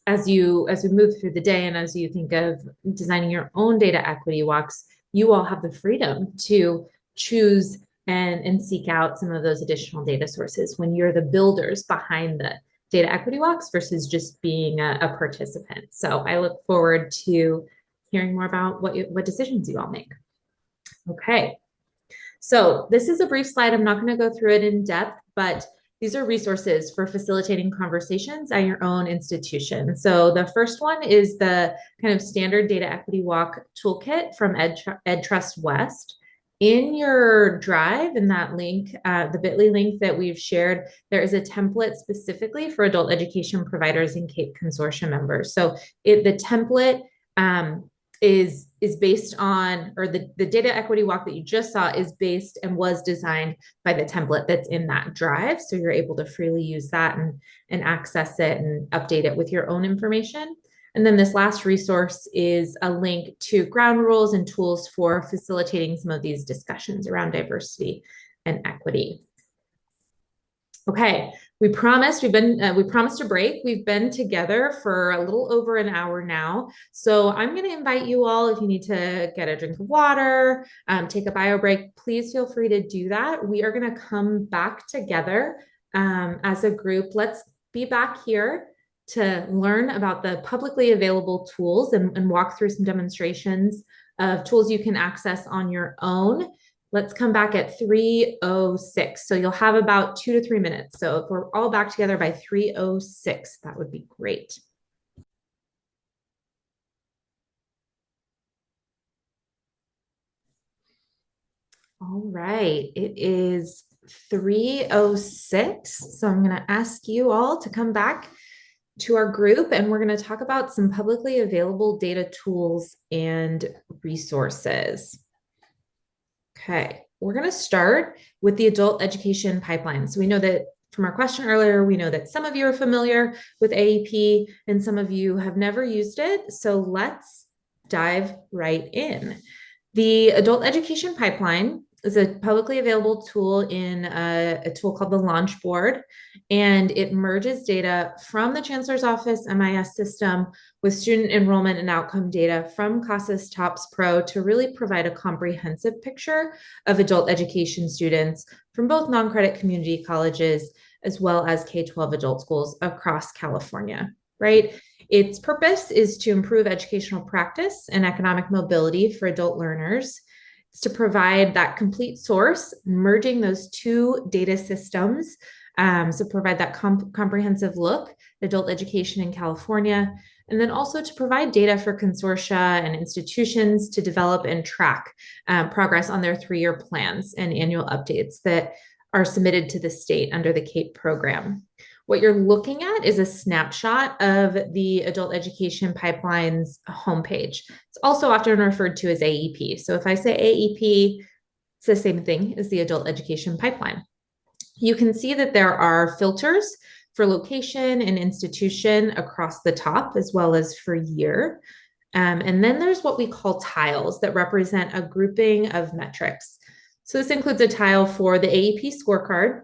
as we move through the day and as you think of designing your own data equity walks, you all have the freedom to choose and seek out some of those additional data sources when you're the builders behind the data equity walks versus just being a participant. So I look forward to hearing more about what decisions you all make. Okay, so this is a brief slide. I'm not going to go through it in depth, but these are resources for facilitating conversations at your own institution. So the first one is the kind of standard data equity walk toolkit from EdTrust West. In your drive, in that link, the bit.ly link that we've shared, there is a template specifically for adult education providers and CAPE consortium members. So the template is based on, or the data equity walk that you just saw is based and was designed by the template that's in that drive. So you're able to freely use that and access it and update it with your own information. And then this last resource is a link to ground rules and tools for facilitating some of these discussions around diversity and equity. Okay, we promised a break. We've been together for a little over an hour now. So I'm going to invite you all, if you need to get a drink of water, take a bio break, please feel free to do that. We are going to come back together as a group. Let's be back here to learn about the publicly available tools and walk through some demonstrations of tools you can access on your own. Let's come back at 3:06. So you'll have about 2 to 3 minutes. So if we're all back together by 3:06, that would be great. All right, it is 3:06. So I'm going to ask you all to come back to our group, and we're going to talk about some publicly available data tools and resources. Okay, we're going to start with the adult education pipeline. So we know that from our question earlier, we know that some of you are familiar with AEP and some of you have never used it. So let's dive right in. The adult education pipeline is a publicly available tool in a tool called the Launch Board, and it merges data from the Chancellor's Office MIS system with student enrollment and outcome data from CASAS TOPS Pro to really provide a comprehensive picture of adult education students from both non-credit community colleges as well as K-12 adult schools across California, right? Its purpose is to improve educational practice and economic mobility for adult learners. It's to provide that complete source, merging those two data systems. So provide that comprehensive look at adult education in California, and then also to provide data for consortia and institutions to develop and track progress on their 3-year plans and annual updates that are submitted to the state under the CAPE program. What you're looking at is a snapshot of the adult education pipeline's homepage. It's also often referred to as AEP. So if I say AEP, it's the same thing as the adult education pipeline. You can see that there are filters for location and institution across the top, as well as for year. And then there's what we call tiles that represent a grouping of metrics. So this includes a tile for the AEP scorecard,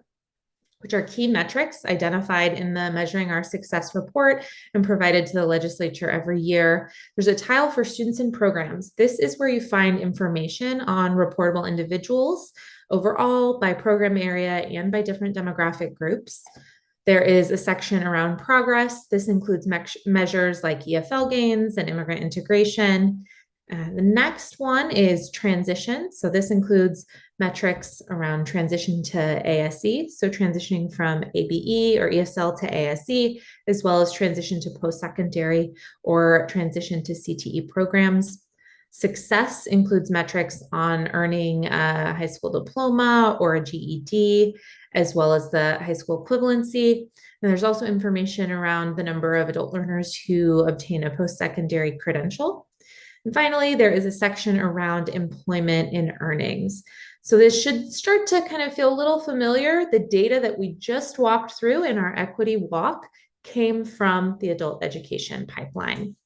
which are key metrics identified in the Measuring Our Success report and provided to the legislature every year. There's a tile for students and programs. This is where you find information on reportable individuals overall, by program area, and by different demographic groups. There is a section around progress. This includes measures like EFL gains and immigrant integration. The next one is transition. So this includes metrics around transition to ASE, so transitioning from ABE or ESL to ASE, as well as transition to post-secondary or transition to CTE programs. Success includes metrics on earning a high school diploma or a GED, as well as the high school equivalency. And there's also information around the number of adult learners who obtain a post-secondary credential. And finally, there is a section around employment and earnings. So this should start to kind of feel a little familiar. The data that we just walked through in our equity walk came from the adult education pipeline.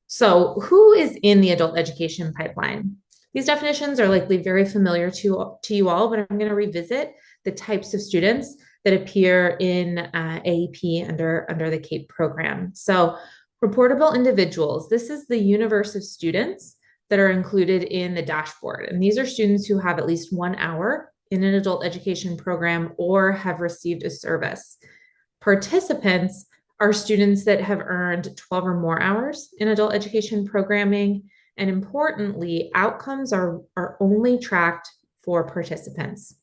So who is in the adult education pipeline? These definitions are likely very familiar to you all, but I'm going to revisit the types of students that appear in AEP under the CAPE program. So reportable individuals, this is the universe of students that are included in the dashboard. And these are students who have at least 1 hour in an adult education program or have received a service. Participants are students that have earned 12 or more hours in adult education programming. And importantly, outcomes are only tracked for participants.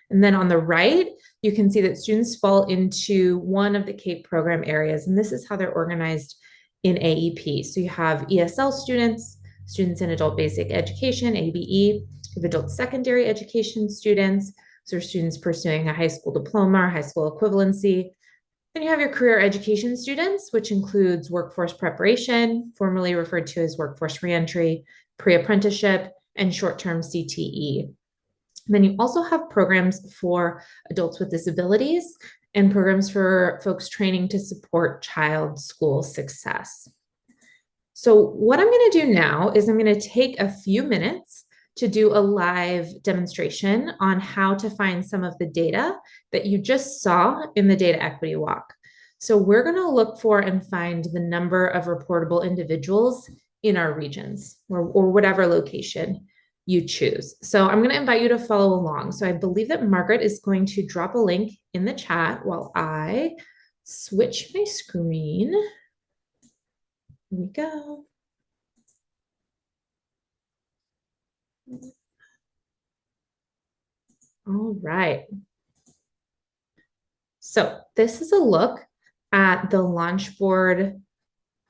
And then on the right, you can see that students fall into one of the CAPE program areas, and this is how they're organized in AEP. So you have ESL students, students in adult basic education, ABE, you have adult secondary education students, so students pursuing a high school diploma or high school equivalency. Then you have your career education students, which includes workforce preparation, formerly referred to as workforce reentry, pre-apprenticeship, and short-term CTE. And then you also have programs for adults with disabilities and programs for folks training to support child school success. So what I'm going to do now is I'm going to take a few minutes to do a live demonstration on how to find some of the data that you just saw in the data equity walk. So we're going to look for and find the number of reportable individuals in our regions or whatever location you choose. So I'm going to invite you to follow along. So I believe that Margaret is going to drop a link in the chat while I switch my screen. Here we go. All right. So this is a look at the Launchboard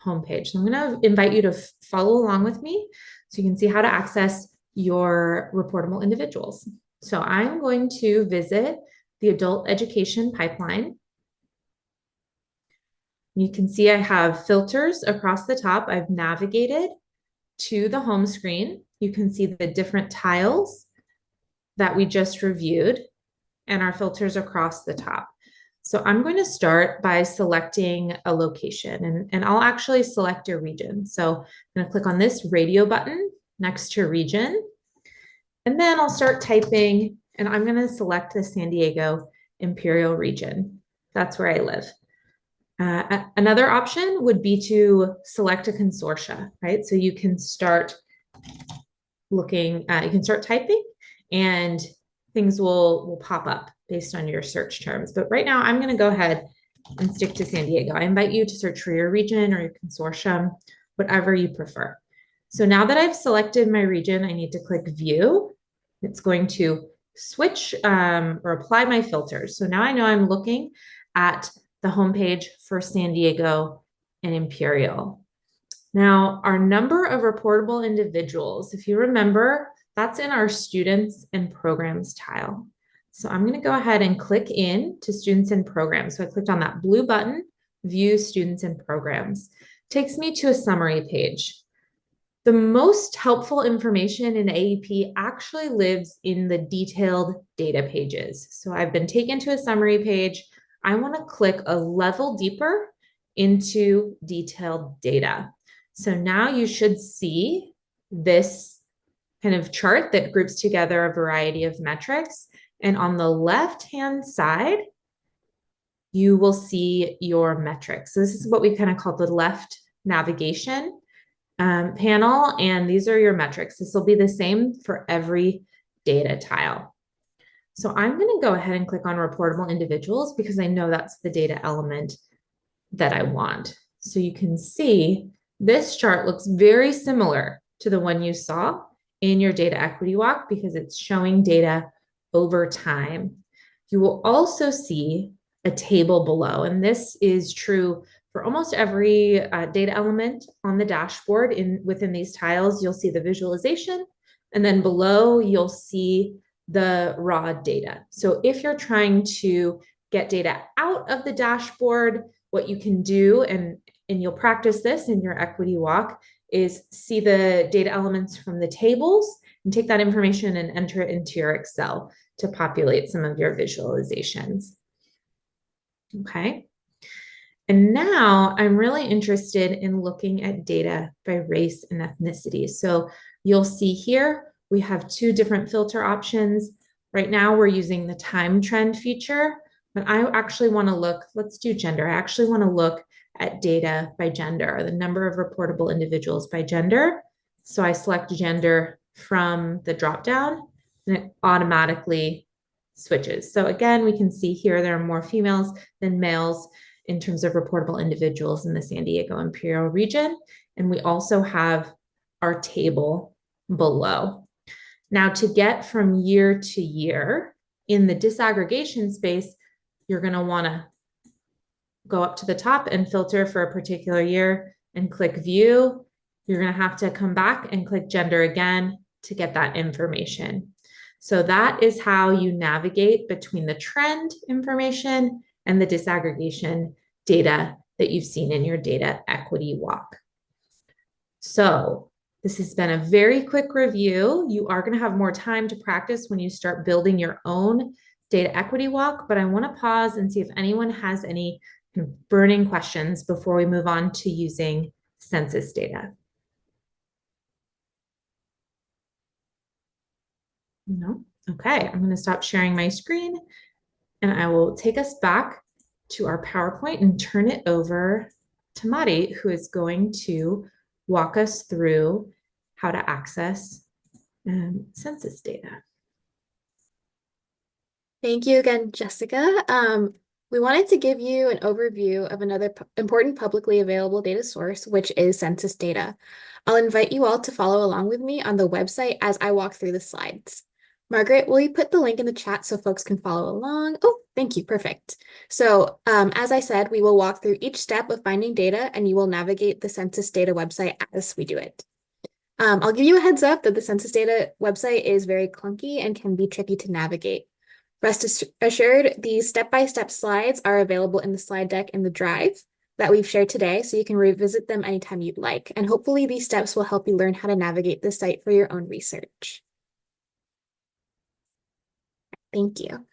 homepage. So I'm going to invite you to follow along with me so you can see how to access your reportable individuals. So I'm going to visit the adult education pipeline. You can see I have filters across the top. I've navigated to the home screen. You can see the different tiles that we just reviewed and our filters across the top. So I'm going to start by selecting a location and I'll actually select a region. So I'm going to click on this radio button next to region. And then I'll start typing and I'm going to select the San Diego Imperial region. That's where I live. Another option would be to select a consortia, right? So you can start looking, you can start typing and things will pop up based on your search terms. But right now I'm going to go ahead and stick to San Diego. I invite you to search for your region or your consortium, whatever you prefer. So now that I've selected my region, I need to click view. It's going to switch or apply my filters. So now I know I'm looking at the homepage for San Diego and Imperial. Now, our number of reportable individuals, if you remember, that's in our students and programs tile. So I'm going to go ahead and click in to students and programs. So I clicked on that blue button, view students and programs. Takes me to a summary page. The most helpful information in AEP actually lives in the detailed data pages. So I've been taken to a summary page. I want to click a level deeper into detailed data. So now you should see this kind of chart that groups together a variety of metrics. And on the left-hand side, you will see your metrics. So this is what we kind of call the left navigation panel. And these are your metrics. This will be the same for every data tile. So I'm going to go ahead and click on reportable individuals because I know that's the data element that I want. So you can see this chart looks very similar to the one you saw in your data equity walk because it's showing data over time. You will also see a table below, and this is true for almost every data element on the dashboard. Within these tiles, you'll see the visualization, and then below you'll see the raw data. So if you're trying to get data out of the dashboard, what you can do, and you'll practice this in your equity walk, is see the data elements from the tables and take that information and enter it into your Excel to populate some of your visualizations. Okay. And now I'm really interested in looking at data by race and ethnicity. So you'll see here, we have two different filter options. Right now we're using the time trend feature, but I actually want to look, let's do gender. I actually want to look at data by gender, the number of reportable individuals by gender. So I select gender from the dropdown and it automatically switches. So again, we can see here there are more females than males in terms of reportable individuals in the San Diego Imperial region. And we also have our table below. Now, to get from year to year in the disaggregation space, you're going to want to go up to the top and filter for a particular year and click view. You're going to have to come back and click gender again to get that information. So that is how you navigate between the trend information and the disaggregation data that you've seen in your data equity walk. So this has been a very quick review. You are going to have more time to practice when you start building your own data equity walk, but I want to pause and see if anyone has any burning questions before we move on to using census data. No? Okay, I'm going to stop sharing my screen and I will take us back to our PowerPoint and turn it over to Mari, who is going to walk us through how to access census data. Thank you again, Jessica. We wanted to give you an overview of another important publicly available data source, which is census data. I'll invite you all to follow along with me on the website as I walk through the slides. Margaret, will you put the link in the chat so folks can follow along? Oh, thank you. Perfect. So as I said, we will walk through each step of finding data and you will navigate the census data website as we do it. I'll give you a heads up that the census data website is very clunky and can be tricky to navigate. Rest assured, these step-by-step slides are available in the slide deck in the Drive that we've shared today, so you can revisit them anytime you'd like. And hopefully these steps will help you learn how to navigate the site for your own research. Thank you.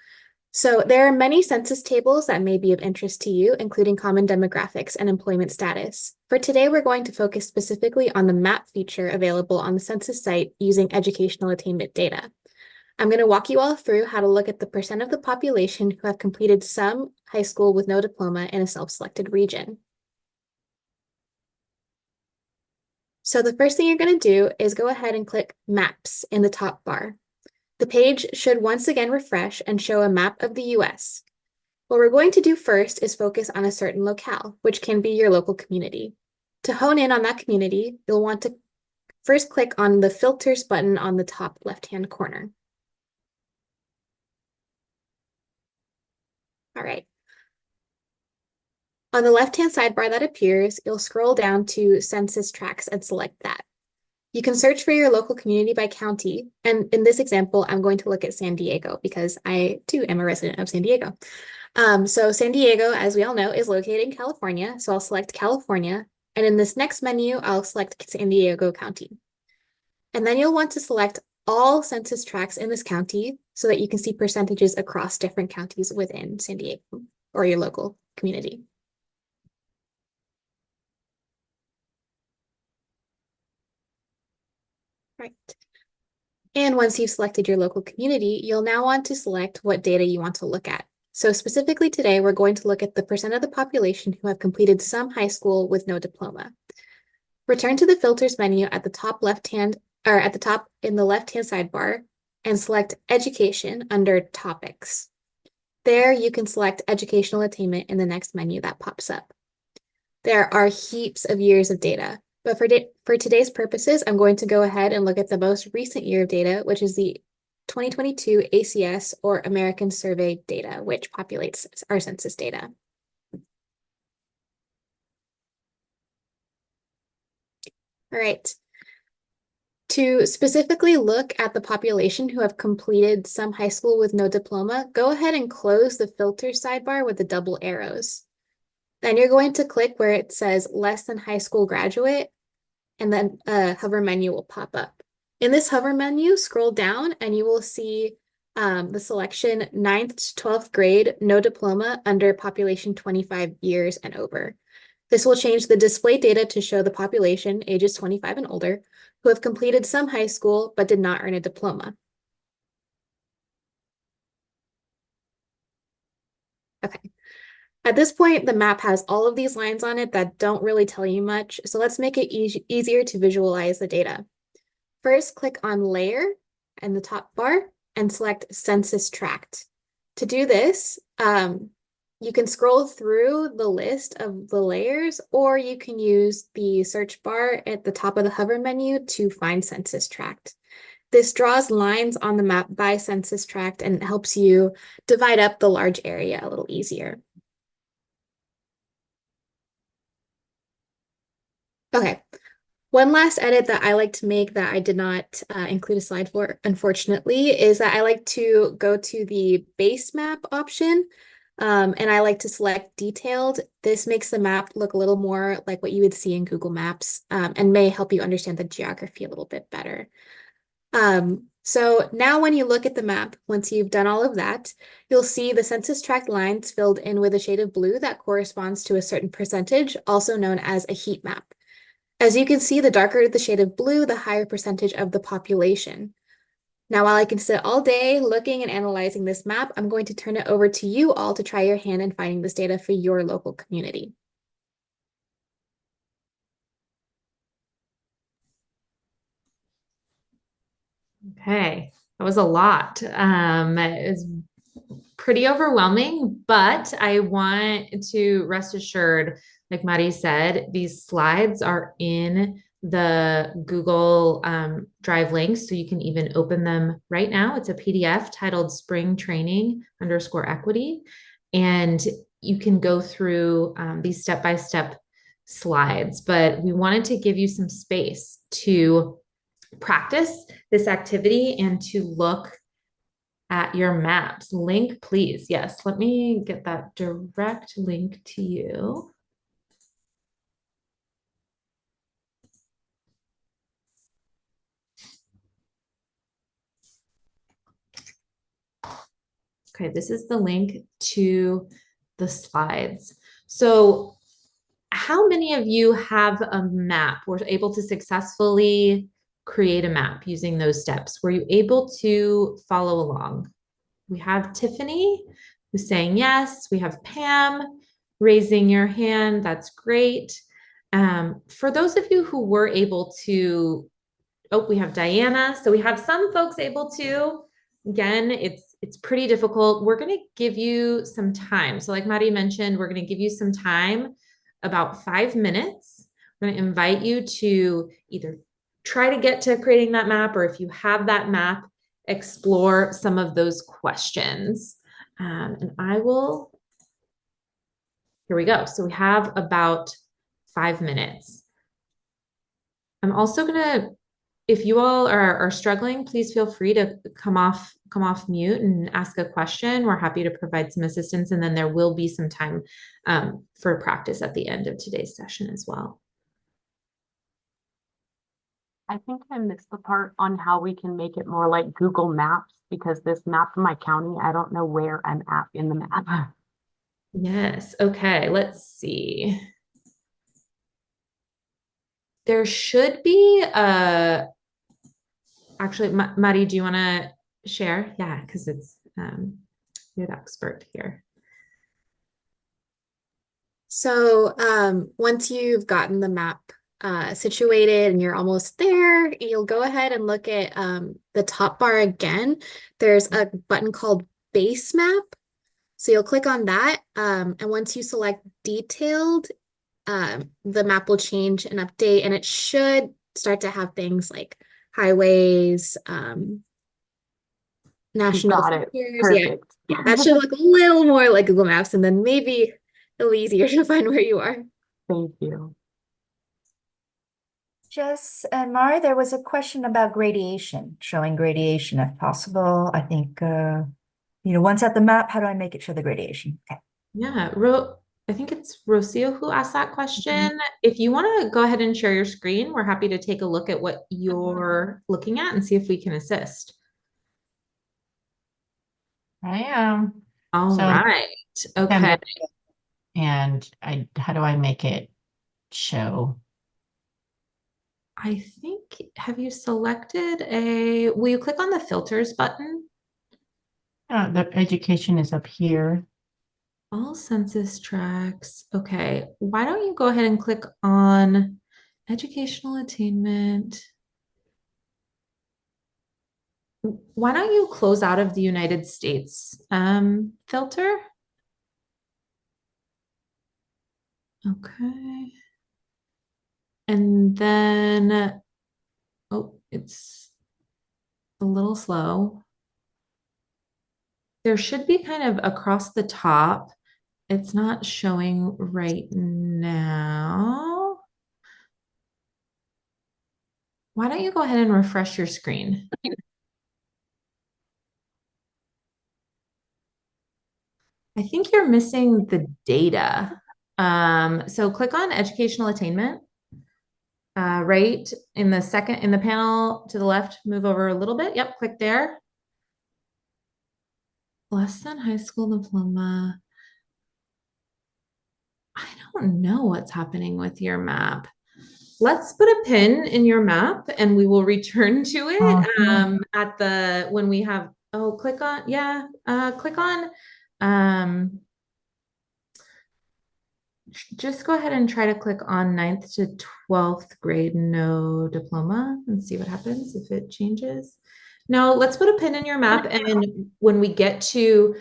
So there are many census tables that may be of interest to you, including common demographics and employment status. For today, we're going to focus specifically on the map feature available on the census site using educational attainment data. I'm going to walk you all through how to look at the percent of the population who have completed some high school with no diploma in a self-selected region. So the first thing you're going to do is go ahead and click Maps in the top bar. The page should once again refresh and show a map of the US. What we're going to do first is focus on a certain locale, which can be your local community. To hone in on that community, you'll want to first click on the Filters button on the top left-hand corner. All right. On the left-hand sidebar that appears, you'll scroll down to Census Tracts and select that. You can search for your local community by county. And in this example, I'm going to look at San Diego because I too am a resident of San Diego. So San Diego, as we all know, is located in California. So I'll select California. And in this next menu, I'll select San Diego County. And then you'll want to select all census tracts in this county so that you can see percentages across different counties within San Diego or your local community. Right. And once you've selected your local community, you'll now want to select what data you want to look at. So specifically today, we're going to look at the percent of the population who have completed some high school with no diploma. Return to the filters menu at the top left-hand, or at the top in the left-hand sidebar and select Education under Topics. There you can select Educational Attainment in the next menu that pops up. There are heaps of years of data, but for today's purposes, I'm going to go ahead and look at the most recent year of data, which is the 2022 ACS or American Survey data, which populates our census data. All right. To specifically look at the population who have completed some high school with no diploma, go ahead and close the filter sidebar with the double arrows. Then you're going to click where it says less than high school graduate, and then a hover menu will pop up. In this hover menu, scroll down and you will see the selection 9th to 12th grade, no diploma under population 25 years and over. This will change the display data to show the population ages 25 and older who have completed some high school but did not earn a diploma. Okay. At this point, the map has all of these lines on it that don't really tell you much, so let's make it easier to visualize the data. First, click on Layer in the top bar and select Census Tract. To do this, you can scroll through the list of the layers, or you can use the search bar at the top of the hover menu to find Census Tract. This draws lines on the map by census tract and helps you divide up the large area a little easier. Okay, one last edit that I like to make that I did not include a slide for, unfortunately, is that I like to go to the base map option, and I like to select detailed. This makes the map look a little more like what you would see in Google Maps, and may help you understand the geography a little bit better. So now when you look at the map, once you've done all of that, you'll see the census tract lines filled in with a shade of blue that corresponds to a certain percentage, also known as a heat map. As you can see, the darker the shade of blue, the higher percentage of the population. Now, while I can sit all day looking and analyzing this map, I'm going to turn it over to you all to try your hand in finding this data for your local community. Okay, that was a lot. It's pretty overwhelming, but I want to rest assured, like Mari said, these slides are in the Google Drive links, so you can even open them right now. It's a PDF titled Spring Training _Equity, and you can go through these step-by-step slides, but we wanted to give you some space to practice this activity and to look at your maps. Link, please. Yes, let me get that direct link to you. Okay, this is the link to the slides. So how many of you have a map, were able to successfully create a map using those steps? Were you able to follow along? We have Tiffany who's saying yes. We have Pam raising your hand. That's great. For those of you who were able to, oh, we have Diana. So we have some folks able to. Again, it's pretty difficult. We're going to give you some time. So like Mari mentioned, we're going to give you some time, about 5 minutes. I'm going to invite you to either try to get to creating that map, or if you have that map, explore some of those questions. And I will, here we go. So we have about 5 minutes. I'm also gonna, if you all are struggling, please feel free to come off mute and ask a question. We're happy to provide some assistance, and then there will be some time for practice at the end of today's session as well. I think I missed the part on how we can make it more like Google Maps, because this map for my county, I don't know where I'm at in the map. Yes. Okay. Let's see. There should be actually, Mari, do you want to share? Yeah, because it's you're the expert here. So once you've gotten the map situated and you're almost there, you'll go ahead and look at the top bar again. There's a button called Base Map. So you'll click on that, and once you select Detailed, the map will change and update, and it should start to have things like highways, national figures. Yeah, that should look a little more like Google Maps, and then maybe a little easier to find where you are. Thank you. Jess and Mari, there was a question about gradation, showing gradation if possible. I think, once at the map, how do I make it show the gradation? Okay. Yeah, I think it's Rocio who asked that question. If you want to go ahead and share your screen, we're happy to take a look at what you're looking at and see if we can assist. I am. All So, right. Okay. And how do I make it show? I think, have you selected will you click on the filters button? The education is up here. All census tracts. Okay. Why don't you go ahead and click on educational attainment? Why don't you close out of the United States filter? Okay. And then, oh, it's a little slow. There should be kind of across the top. It's not showing right now. Why don't you go ahead and refresh your screen? I think you're missing the data. So click on educational attainment. Right in the panel to the left, move over a little bit. Yep, click there. Less than high school diploma. I don't know what's happening with your map. Let's put a pin in your map and we will return to it when we have, click on, just go ahead and try to click on 9th to 12th grade no diploma and see what happens if it changes. No, let's put a pin in your map, and when we get to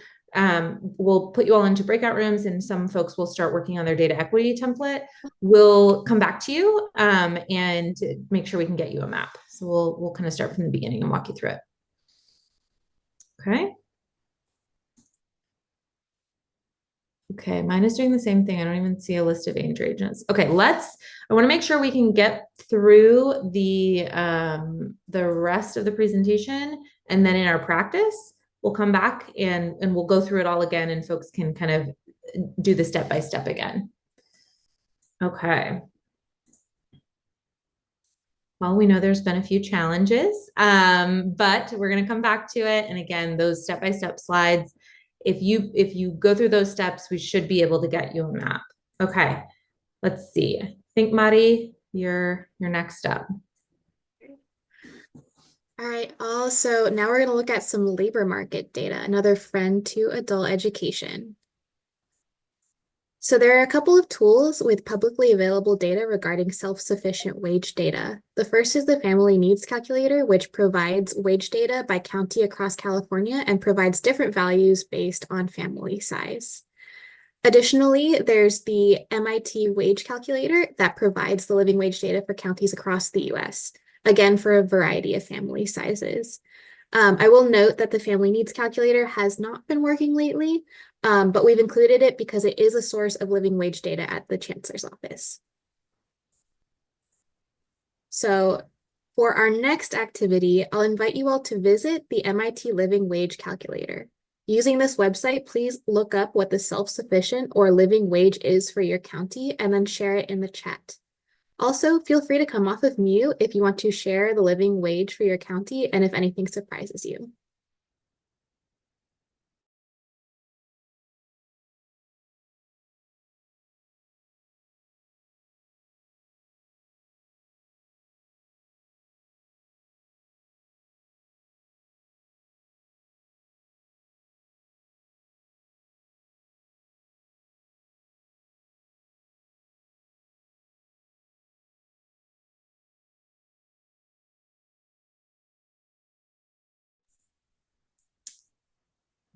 we'll put you all into breakout rooms and some folks will start working on their data equity template. We'll come back to you and make sure we can get you a map. So we'll kind of start from the beginning and walk you through it. Okay. Okay, mine is doing the same thing. I don't even see a list of Ainsworth agents. Okay, I want to make sure we can get through the rest of the presentation, and then in our practice, we'll come back and we'll go through it all again, and folks can kind of do the step-by-step again. Okay. Well, we know there's been a few challenges, but we're going to come back to it. And again, those step-by-step slides, if you go through those steps, we should be able to get you a map. Okay, let's see. I think Mari, you're next up. All right, also now we're going to look at some labor market data, another friend to adult education. So there are a couple of tools with publicly available data regarding self-sufficient wage data. The first is the Family Needs Calculator, which provides wage data by county across California and provides different values based on family size. Additionally, there's the MIT Wage Calculator that provides the living wage data for counties across the US, again for a variety of family sizes. I will note that the Family Needs Calculator has not been working lately, but we've included it because it is a source of living wage data at the Chancellor's office. So for our next activity, I'll invite you all to visit the MIT Living Wage Calculator. Using this website, please look up what the self-sufficient or living wage is for your county and then share it in the chat. Also, feel free to come off of mute if you want to share the living wage for your county and if anything surprises you.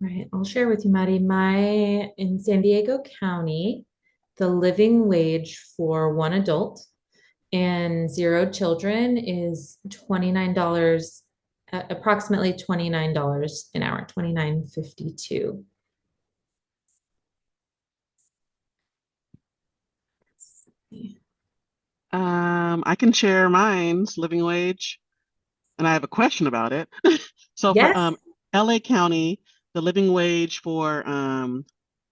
Right, I'll share with you, Maddie. In San Diego County, the living wage for one adult and 0 children is $29, approximately $29 an hour, $29.52. I can share mine's living wage, and I have a question about it. So Yes. for LA County, the living wage for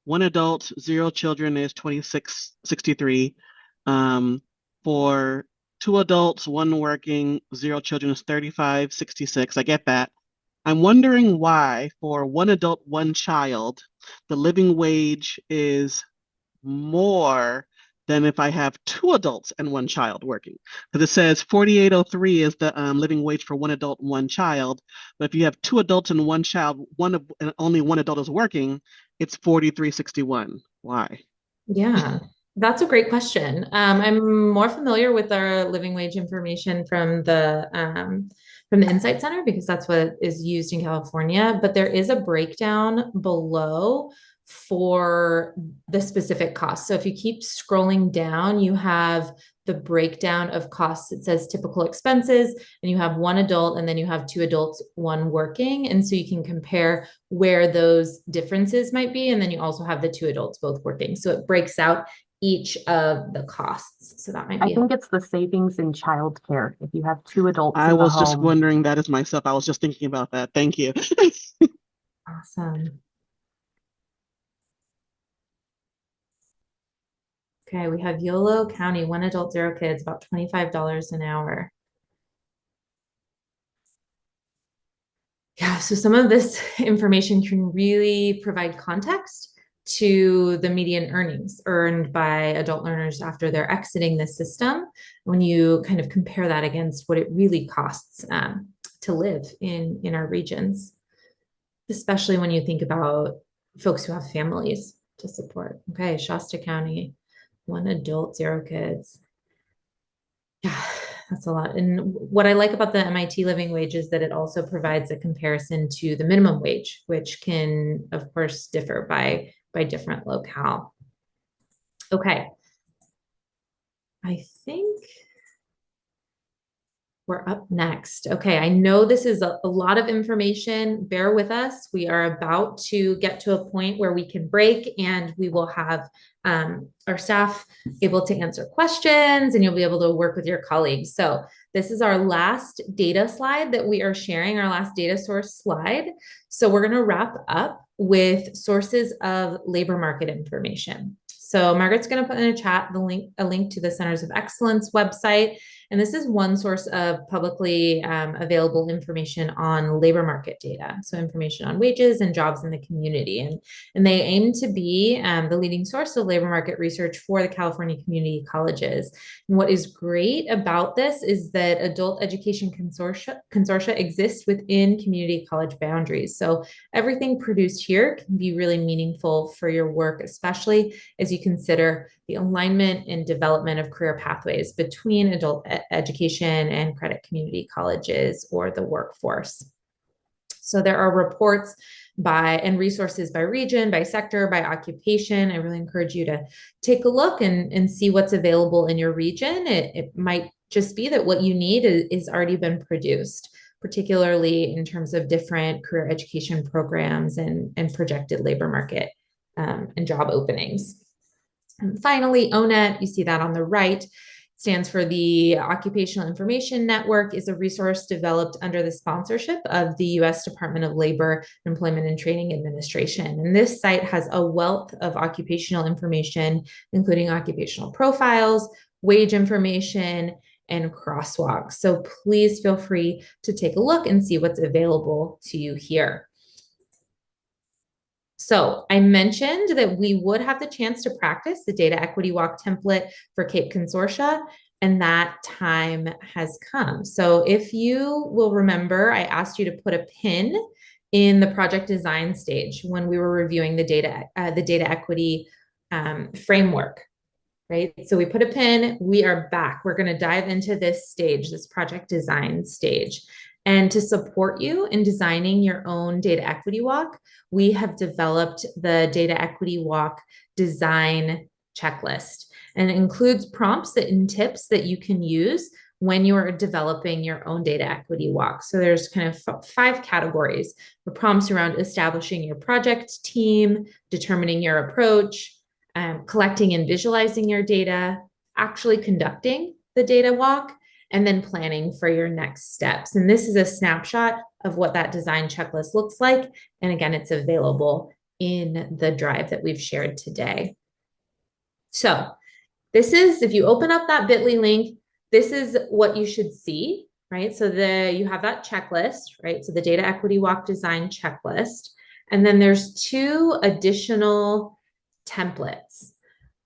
one adult, 0 children is $26.63. For 2 adults, 1 working, 0 children is $35.66. I get that. I'm wondering why for one adult, one child, the living wage is more than if I have two adults and one child working. Because it says 4803 is the living wage for one adult and one child. But if you have two adults and one child, and only one adult is working, it's 4361. Why? Yeah, that's a great question. I'm more familiar with our living wage information from the Insight Center because that's what is used in California, but there is a breakdown below for the specific costs. So if you keep scrolling down, you have the breakdown of costs. It says typical expenses, and you have one adult, and then you have two adults, one working. And so you can compare where those differences might be. And then you also have the two adults both working. So it breaks out each of the costs. So that might I be. think it's the savings in childcare. If you have two adults I in the was just home. wondering that as myself. I was just thinking about that. Thank you. Awesome. Okay, we have Yolo County, one adult, zero kids, about $25 an hour. Yeah, so some of this information can really provide context to the median earnings earned by adult learners after they're exiting the system, when you kind of compare that against what it really costs to live in our regions, especially when you think about folks who have families to support. Okay, Shasta County, one adult, zero kids. Yeah, that's a lot. And what I like about the MIT living wage is that it also provides a comparison to the minimum wage, which can, of course, differ by different locale. Okay. I think we're up next. Okay, I know this is a lot of information. Bear with us. We are about to get to a point where we can break, and we will have our staff able to answer questions, and you'll be able to work with your colleagues. So this is our last data slide that we are sharing, our last data source slide. So we're going to wrap up with sources of labor market information. So Margaret's going to put in a chat a link to the Centers of Excellence website. And this is one source of publicly available information on labor market data. So information on wages and jobs in the community. And they aim to be the leading source of labor market research for the California community colleges. And what is great about this is that adult education consortia exist within community college boundaries. So everything produced here can be really meaningful for your work, especially as you consider the alignment and development of career pathways between adult education and credit community colleges or the workforce. So there are reports and resources by region, by sector, by occupation. I really encourage you to take a look and see what's available in your region. It might just be that what you need is already been produced, particularly in terms of different career education programs and projected labor market and job openings. And finally, ONET, you see that on the right, stands for the Occupational Information Network, is a resource developed under the sponsorship of the U.S. Department of Labor, Employment and Training Administration. And this site has a wealth of occupational information, including occupational profiles, wage information, and crosswalks. So please feel free to take a look and see what's available to you here. So I mentioned that we would have the chance to practice the Data Equity Walk template for CAPE Consortia, and that time has come. So if you will remember, I asked you to put a pin in the project design stage when we were reviewing the data equity framework, right? So we put a pin, we are back. We're going to dive into this stage, this project design stage. And to support you in designing your own data equity walk, we have developed the Data Equity Walk design checklist. And it includes prompts and tips that you can use when you are developing your own data equity walk. So there's kind of 5 categories. The prompts around establishing your project team, determining your approach, collecting and visualizing your data, actually conducting the data walk, and then planning for your next steps. And this is a snapshot of what that design checklist looks like. And again, it's available in the drive that we've shared today. So this is, if you open up that bit.ly link, this is what you should see right? So you have that checklist, right? So the Data Equity Walk Design checklist. And then there's 2 additional templates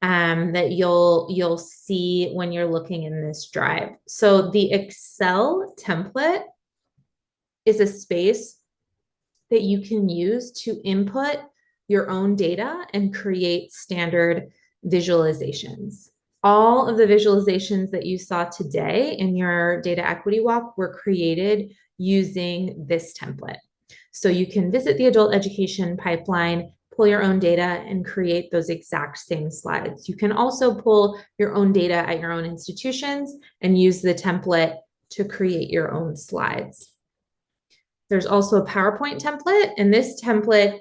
that you'll see when you're looking in this drive. So the Excel template is a space that you can use to input your own data and create standard visualizations. All of the visualizations that you saw today in your Data Equity Walk were created using this template. So you can visit the adult education pipeline, pull your own data, and create those exact same slides. You can also pull your own data at your own institutions and use the template to create your own slides. There's also a PowerPoint template, and this template,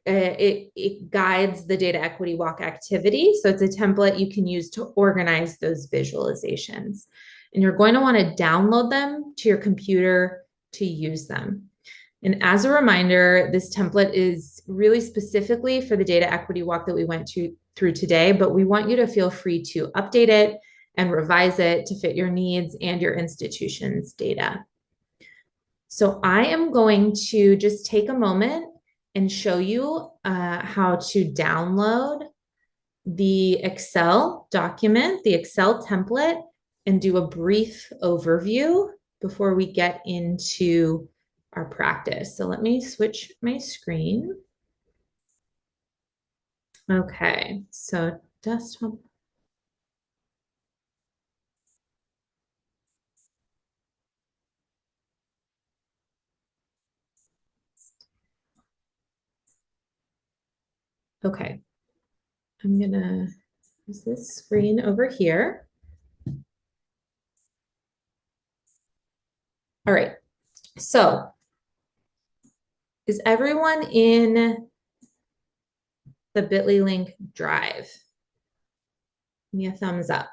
it guides the Data Equity Walk activity. So it's a template you can use to organize those visualizations. And you're going to want to download them to your computer to use them. And as a reminder, this template is really specifically for the Data Equity Walk that we went through today, but we want you to feel free to update it and revise it to fit your needs and your institution's data. So I am going to just take a moment and show you how to download the Excel document, the Excel template, and do a brief overview before we get into our practice. So let me switch my screen. Okay, so desktop. Okay, I'm gonna use this screen over here. All right, so is everyone in the Bitly link drive? Give me a thumbs up.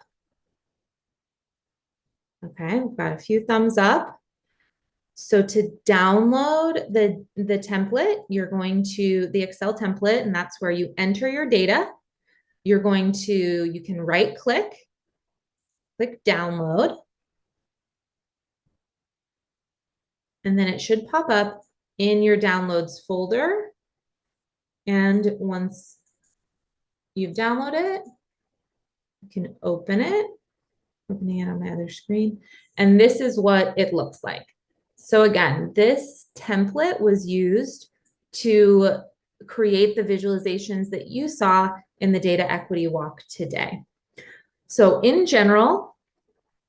Okay, we've got a few thumbs up. So to download the template, you're going to the Excel template, and that's where you enter your data. You can right click, click download. And then it should pop up in your downloads folder. And once you've downloaded it, you can open it, opening it on my other screen. And this is what it looks like. So again, this template was used to create the visualizations that you saw in the Data Equity Walk today. So in general,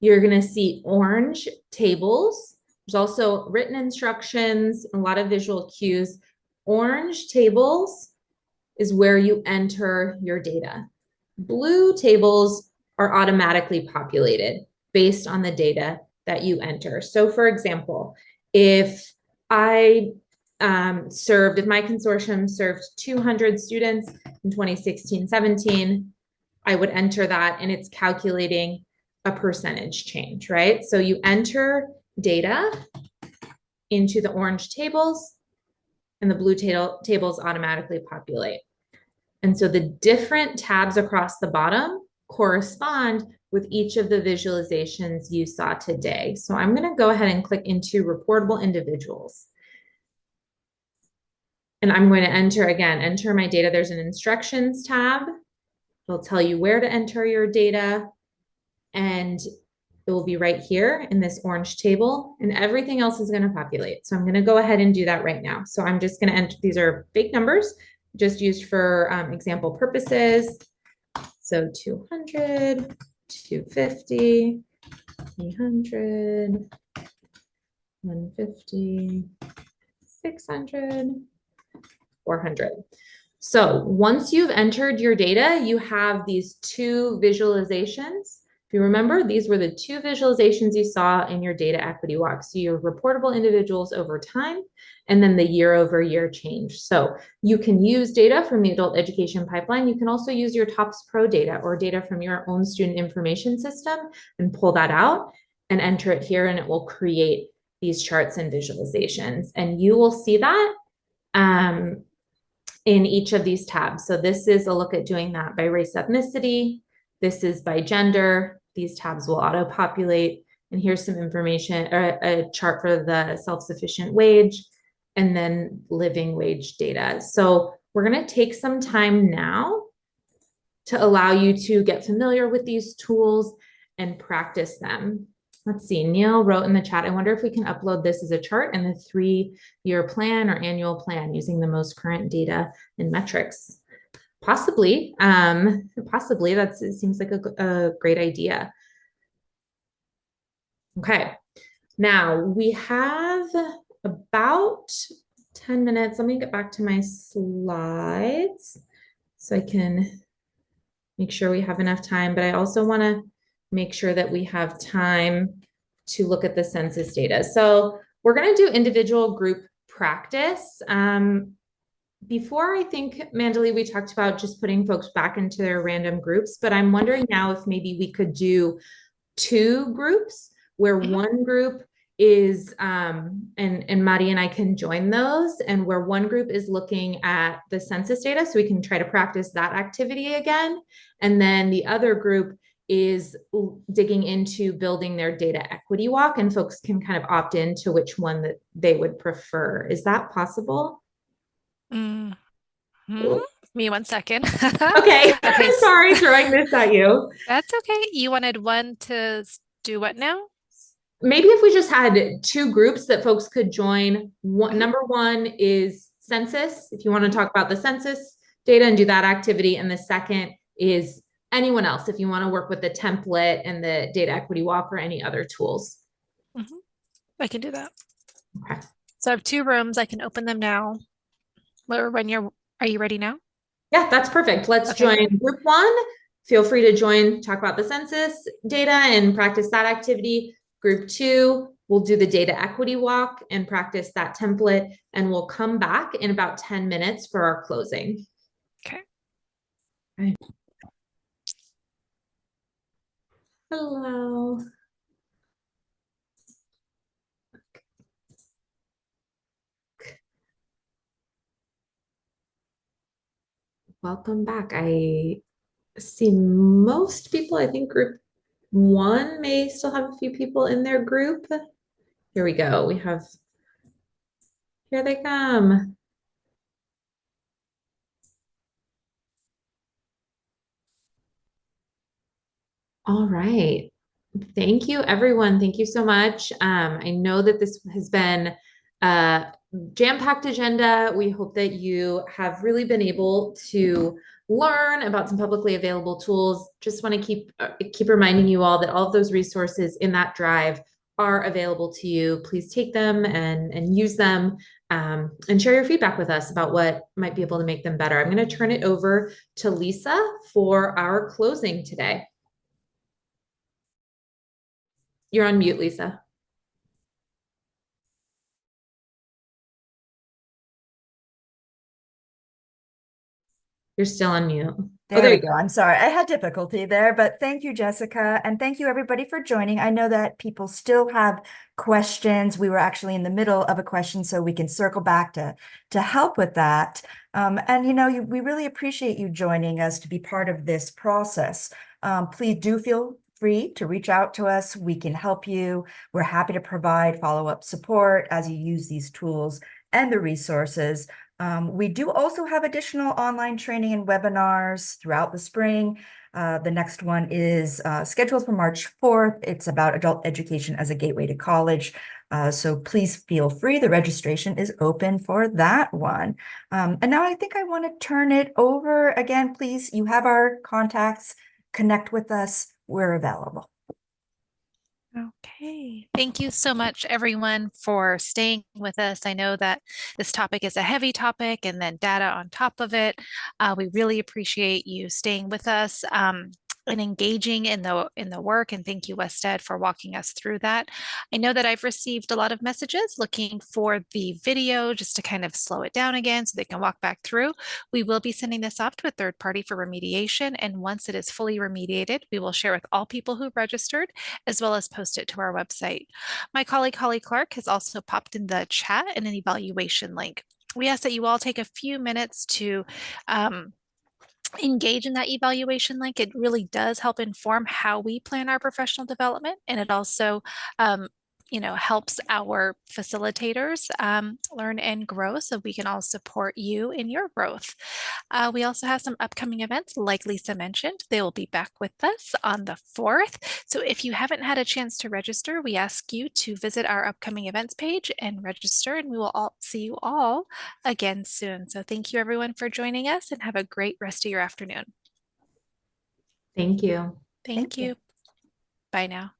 you're going to see orange tables. There's also written instructions, a lot of visual cues. Orange tables is where you enter your data. Blue tables are automatically populated based on the data that you enter. So for example, if my consortium served 200 students in 2016-17, I would enter that and it's calculating a percentage change, right? So you enter data into the orange tables and the blue tables automatically populate. And so the different tabs across the bottom correspond with each of the visualizations you saw today. So I'm going to go ahead and click into reportable individuals. And I'm going to enter my data. There's an instructions tab. It'll tell you where to enter your data. And it will be right here in this orange table, and everything else is going to populate. So I'm going to go ahead and do that right now. So I'm just going to enter, these are fake numbers, just used for example purposes. So 200, 250, 300, 150, 600, 400. So once you've entered your data, you have these 2 visualizations. If you remember, these were the 2 visualizations you saw in your Data Equity Walk. So your reportable individuals over time, and then the year-over-year change. So you can use data from the adult education pipeline. You can also use your TOPS Pro data or data from your own student information system and pull that out and enter it here, and it will create these charts and visualizations. And you will see that in each of these tabs. So this is a look at doing that by race, ethnicity. This is by gender. These tabs will auto-populate And here's some information or a chart for the self-sufficient wage and then living wage data. So we're going to take some time now to allow you to get familiar with these tools and practice them. Let's see, Neil wrote in the chat, I wonder if we can upload this as a chart in the 3-year plan or annual plan using the most current data and metrics. Possibly, it seems like a great idea. Okay, now we have about 10 minutes. Let me get back to my slides so I can make sure we have enough time, but I also want to make sure that we have time to look at the census data. So we're going to do individual group practice. Before, I think, Mandalee, we talked about just putting folks back into their random groups, but I'm wondering now if maybe we could do 2 groups where one group is, and Mari and I can join those, and where one group is looking at the census data so we can try to practice that activity again. And then the other group is digging into building their data equity walk, and folks can kind of opt into which one that they would prefer. Is that possible? Give me 1 second. Okay. Okay, Sorry, throwing this at you. That's okay. You wanted one to do what now? Maybe if we just had 2 groups that folks could join. Number 1 is census, if you want to talk about the census data and do that activity. And the second is anyone else, if you want to work with the template and the data equity walk or any other tools. I can do that. Okay. So I have 2 rooms. I can open them now. Are you ready now? Yeah, that's perfect. Let's join group 1. Feel free to join, talk about the census data and practice that activity. Group 2, we'll do the data equity walk and practice that template, and we'll come back in about 10 minutes for our closing. Okay. Okay. Hello. Welcome back. I see most people, I think group 1 may still have a few people in their group. Here we go. Here they come. All right. Thank you, everyone. Thank you so much. I know that this has been a jam-packed agenda. We hope that you have really been able to learn about some publicly available tools. Just want to keep reminding you all that all of those resources in that drive are available to you. Please take them and use them, and share your feedback with us about what might be able to make them better. I'm going to turn it over to Lisa for our closing today. You're on mute, Lisa. You're still on mute. There we go. I'm sorry. I had difficulty there, but thank you, Jessica. And thank you, everybody, for joining. I know that people still have questions. We were actually in the middle of a question, so we can circle back to help with that. And, we really appreciate you joining us to be part of this process. Please do feel free to reach out to us. We can help you. We're happy to provide follow-up support as you use these tools and the resources. We do also have additional online training and webinars throughout the spring. The next one is scheduled for March 4th. It's about adult education as a gateway to college. So please feel free. The registration is open for that one. And now I think I want to turn it over again. Please, you have our contacts. Connect with us. We're available. Okay. Thank you so much, everyone, for staying with us. I know that this topic is a heavy topic and then data on top of it. We really appreciate you staying with us. And engaging in the work. And thank you, Wested, for walking us through that. I know that I've received a lot of messages looking for the video just to kind of slow it down again so they can walk back through. We will be sending this off to a third party for remediation. And once it is fully remediated, we will share with all people who registered, as well as post it to our website. My colleague, Holly Clark, has also popped in the chat an evaluation link. We ask that you all take a few minutes to engage in that evaluation link. It really does help inform how we plan our professional development, and it also helps our facilitators learn and grow, so we can all support you in your growth. We also have some upcoming events, like Lisa mentioned. They will be back with us on the 4th. So if you haven't had a chance to register, we ask you to visit our upcoming events page and register, and we will all see you all again soon. So thank you everyone for joining us, and have a great rest of your afternoon. Thank you. Thank you. Bye now.